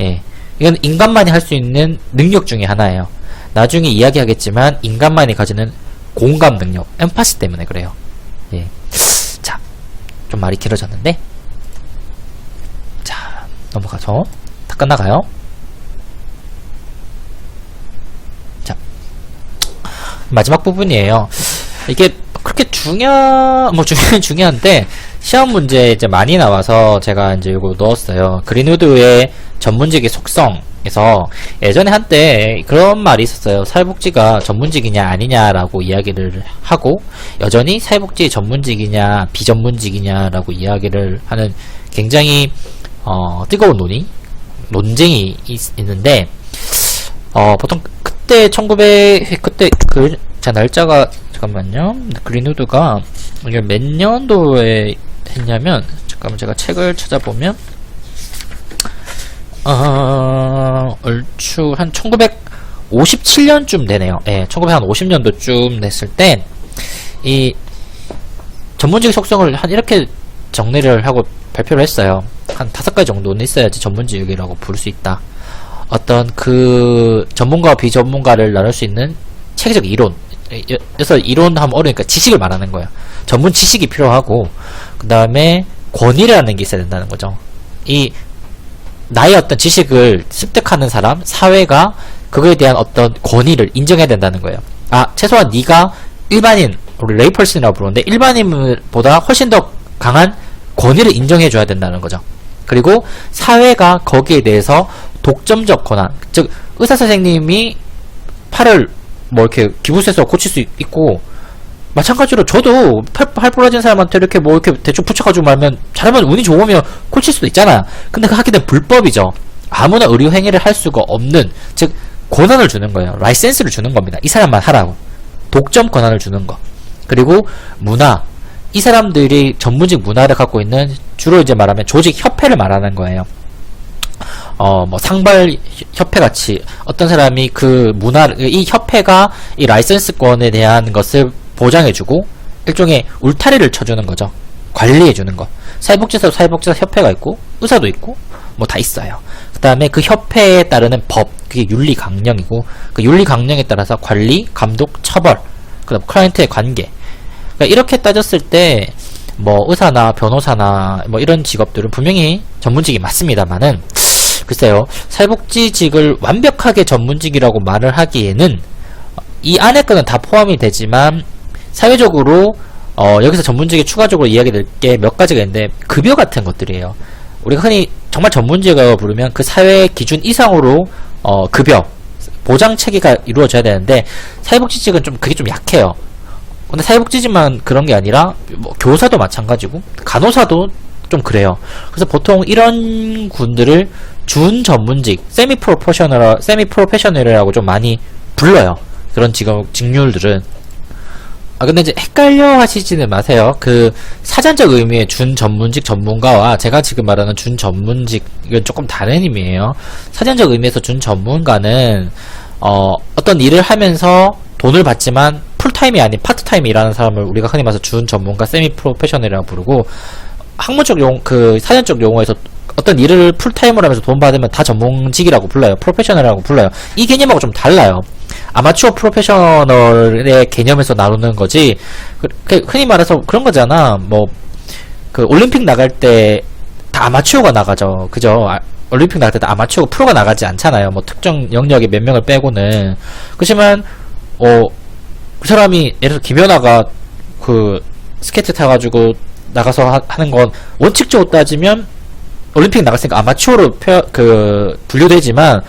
예. 이건 인간만이 할 수 있는 능력 중에 하나예요. 나중에 이야기하겠지만 인간만이 가지는 공감 능력, 엠파시 때문에 그래요. 예. 자, 좀 말이 길어졌는데, 자, 넘어가서 다 끝나가요. 마지막 부분이에요. 이게 그렇게 중요한데, 시험 문제 이제 많이 나와서 제가 이제 이거 넣었어요. 그린우드의 전문직의 속성에서 예전에 한때 그런 말이 있었어요. 사회복지가 전문직이냐 아니냐라고 이야기를 하고, 여전히 사회복지 전문직이냐 비전문직이냐라고 이야기를 하는 굉장히 뜨거운 논쟁이 있는데, 보통 그때 자 날짜가 잠깐만요. 그린우드가 이게 몇 년도에 했냐면, 잠깐만 제가 책을 찾아보면 얼추 한 1957년쯤 되네요. 예, 1950년도쯤 됐을 때 이 전문직 속성을 한 이렇게 정리를 하고 발표를 했어요. 한 5가지 정도는 있어야지 전문직이라고 부를 수 있다. 어떤 그 전문가와 비전문가를 나눌 수 있는 체계적 이론. 그래서 이론 하면 어려우니까 지식을 말하는 거예요. 전문 지식이 필요하고, 그 다음에 권위라는 게 있어야 된다는 거죠. 이 나의 어떤 지식을 습득하는 사람, 사회가 그거에 대한 어떤 권위를 인정해야 된다는 거예요. 최소한 네가 일반인, 우리 레이펄슨이라고 부르는데 일반인보다 훨씬 더 강한 권위를 인정해줘야 된다는 거죠. 그리고 사회가 거기에 대해서 독점적 권한, 즉 의사 선생님이 팔을 뭐 이렇게 기부세서 고칠 수 있고, 마찬가지로 저도 팔 부러진 사람한테 이렇게 뭐 이렇게 대충 붙여가지고 말면, 잘하면 운이 좋으면 고칠 수도 있잖아. 근데 그 하기는 불법이죠. 아무나 의료 행위를 할 수가 없는, 즉 권한을 주는 거예요. 라이센스를 주는 겁니다. 이 사람만 하라고. 독점 권한을 주는 거. 그리고 문화, 이 사람들이 전문직 문화를 갖고 있는, 주로 이제 말하면 조직 협회를 말하는 거예요. 뭐 상발 협회 같이 어떤 사람이 그 이 협회가 이 라이센스권에 대한 것을 보장해주고 일종의 울타리를 쳐주는 거죠. 관리해주는 거. 사회복지사 협회가 있고, 의사도 있고, 뭐 다 있어요. 그 다음에 그 협회에 따르는 법, 그게 윤리 강령이고, 그 윤리 강령에 따라서 관리, 감독, 처벌, 그 다음 클라이언트의 관계. 그러니까 이렇게 따졌을 때 뭐 의사나 변호사나 뭐 이런 직업들은 분명히 전문직이 맞습니다만은, 글쎄요, 사회복지직을 완벽하게 전문직이라고 말을 하기에는 이 안에 거는 다 포함이 되지만, 사회적으로 여기서 전문직에 추가적으로 이야기될 게 몇 가지가 있는데, 급여 같은 것들이에요. 우리가 흔히 정말 전문직이라고 부르면 그 사회 기준 이상으로 급여 보장 체계가 이루어져야 되는데, 사회복지직은 좀 그게 좀 약해요. 근데 사회복지직만 그런 게 아니라 뭐 교사도 마찬가지고 간호사도 좀 그래요. 그래서 보통 이런 군들을 준 전문직, 세미 프로페셔널이라고 좀 많이 불러요. 그런 직률들은. 근데 이제 헷갈려 하시지는 마세요. 그 사전적 의미의 준 전문직 전문가와 제가 지금 말하는 준 전문직은 조금 다른 의미예요. 사전적 의미에서 준 전문가는 어떤 일을 하면서 돈을 받지만 풀타임이 아닌 파트타임이 일하는 사람을 우리가 흔히 말해서 준 전문가, 세미 프로페셔널이라고 부르고, 학문적 그 사전적 용어에서 어떤 일을 풀타임으로 하면서 돈 받으면 다 전문직이라고 불러요. 프로페셔널이라고 불러요. 이 개념하고 좀 달라요. 아마추어 프로페셔널의 개념에서 나누는 거지, 흔히 말해서 그런 거잖아. 뭐 그 올림픽 나갈 때 다 아마추어가 나가죠. 그죠? 올림픽 나갈 때 다 아마추어, 프로가 나가지 않잖아요. 뭐 특정 영역에 몇 명을 빼고는. 그렇지만 그 사람이 예를 들어 김연아가 그 스케이트 타가지고 나가서 하는 건 원칙적으로 따지면 올림픽 나갔으니까 아마추어로 분류되지만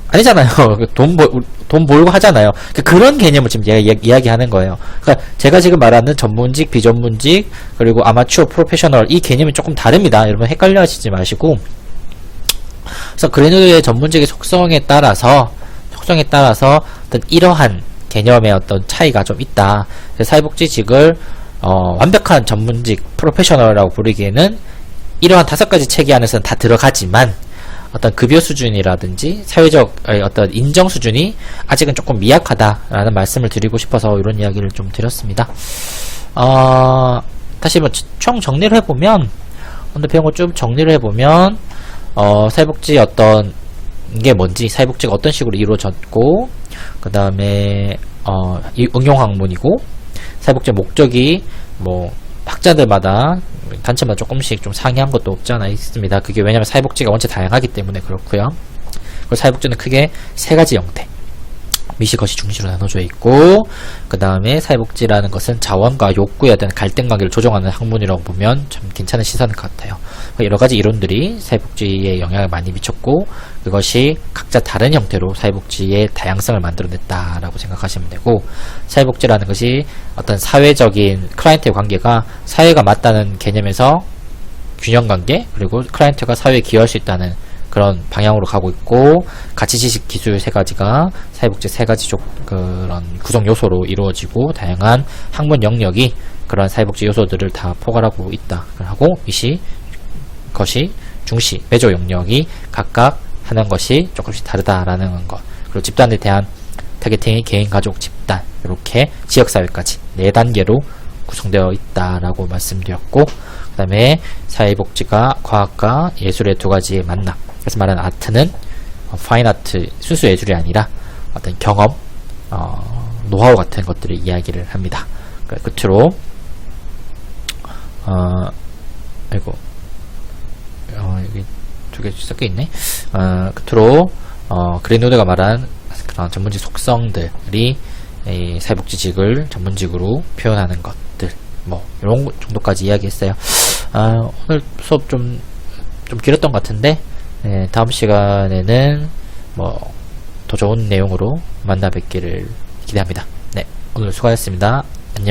아니잖아요. 돈 벌고 하잖아요. 그런 개념을 지금 이야기하는 거예요. 그러니까 제가 지금 말하는 전문직, 비전문직, 그리고 아마추어, 프로페셔널, 이 개념이 조금 다릅니다. 여러분 헷갈려 하시지 마시고. 그래서 그린우드의 전문직의 속성에 따라서 어떤 이러한 개념의 어떤 차이가 좀 있다. 사회복지직을 완벽한 전문직, 프로페셔널이라고 부르기에는 이러한 5가지 체계 안에서는 다 들어가지만, 어떤 급여 수준이라든지 사회적 어떤 인정 수준이 아직은 조금 미약하다라는 말씀을 드리고 싶어서 이런 이야기를 좀 드렸습니다. 다시 뭐 총 정리를 해보면, 오늘 배운 거 좀 정리를 해보면, 사회복지 어떤 게 뭔지, 사회복지가 어떤 식으로 이루어졌고, 그 다음에 응용 학문이고, 사회복지 목적이 뭐 학자들마다 단체마다 조금씩 좀 상이한 것도 없지 않아 있습니다. 그게 왜냐면 사회복지가 원체 다양하기 때문에 그렇고요. 그리고 사회복지는 크게 3가지 형태. 미시, 거시, 중시로 나눠져 있고, 그 다음에 사회복지라는 것은 자원과 욕구에 대한 갈등 관계를 조정하는 학문이라고 보면 참 괜찮은 시선일 것 같아요. 여러 가지 이론들이 사회복지에 영향을 많이 미쳤고, 그것이 각자 다른 형태로 사회복지의 다양성을 만들어냈다라고 생각하시면 되고, 사회복지라는 것이 어떤 사회적인 클라이언트의 관계가 사회가 맞다는 개념에서 균형관계, 그리고 클라이언트가 사회에 기여할 수 있다는 그런 방향으로 가고 있고, 가치, 지식, 기술 세 가지가 사회복지 세 가지 그런 구성 요소로 이루어지고, 다양한 학문 영역이 그런 사회복지 요소들을 다 포괄하고 있다. 하고, 미시, 거시, 중시, 매조 영역이 각각 하는 것이 조금씩 다르다라는 것. 그리고 집단에 대한 타겟팅이 개인, 가족, 집단, 이렇게 지역사회까지 4단계로 구성되어 있다라고 말씀드렸고, 그 다음에 사회복지가 과학과 예술의 두 가지의 만남. 그래서 말하는 아트는 파인아트, 순수 예술이 아니라 어떤 경험, 노하우 같은 것들을 이야기를 합니다. 끝으로 아이고 여기 두 개 섞여 있네. 끝으로 그린우드가 말한 그런 전문직 속성들이 이 사회복지직을 전문직으로 표현하는 것들, 뭐 이런 정도까지 이야기했어요. 오늘 수업 좀 길었던 것 같은데, 네, 다음 시간에는 뭐 더 좋은 내용으로 만나 뵙기를 기대합니다. 네, 오늘 수고하셨습니다.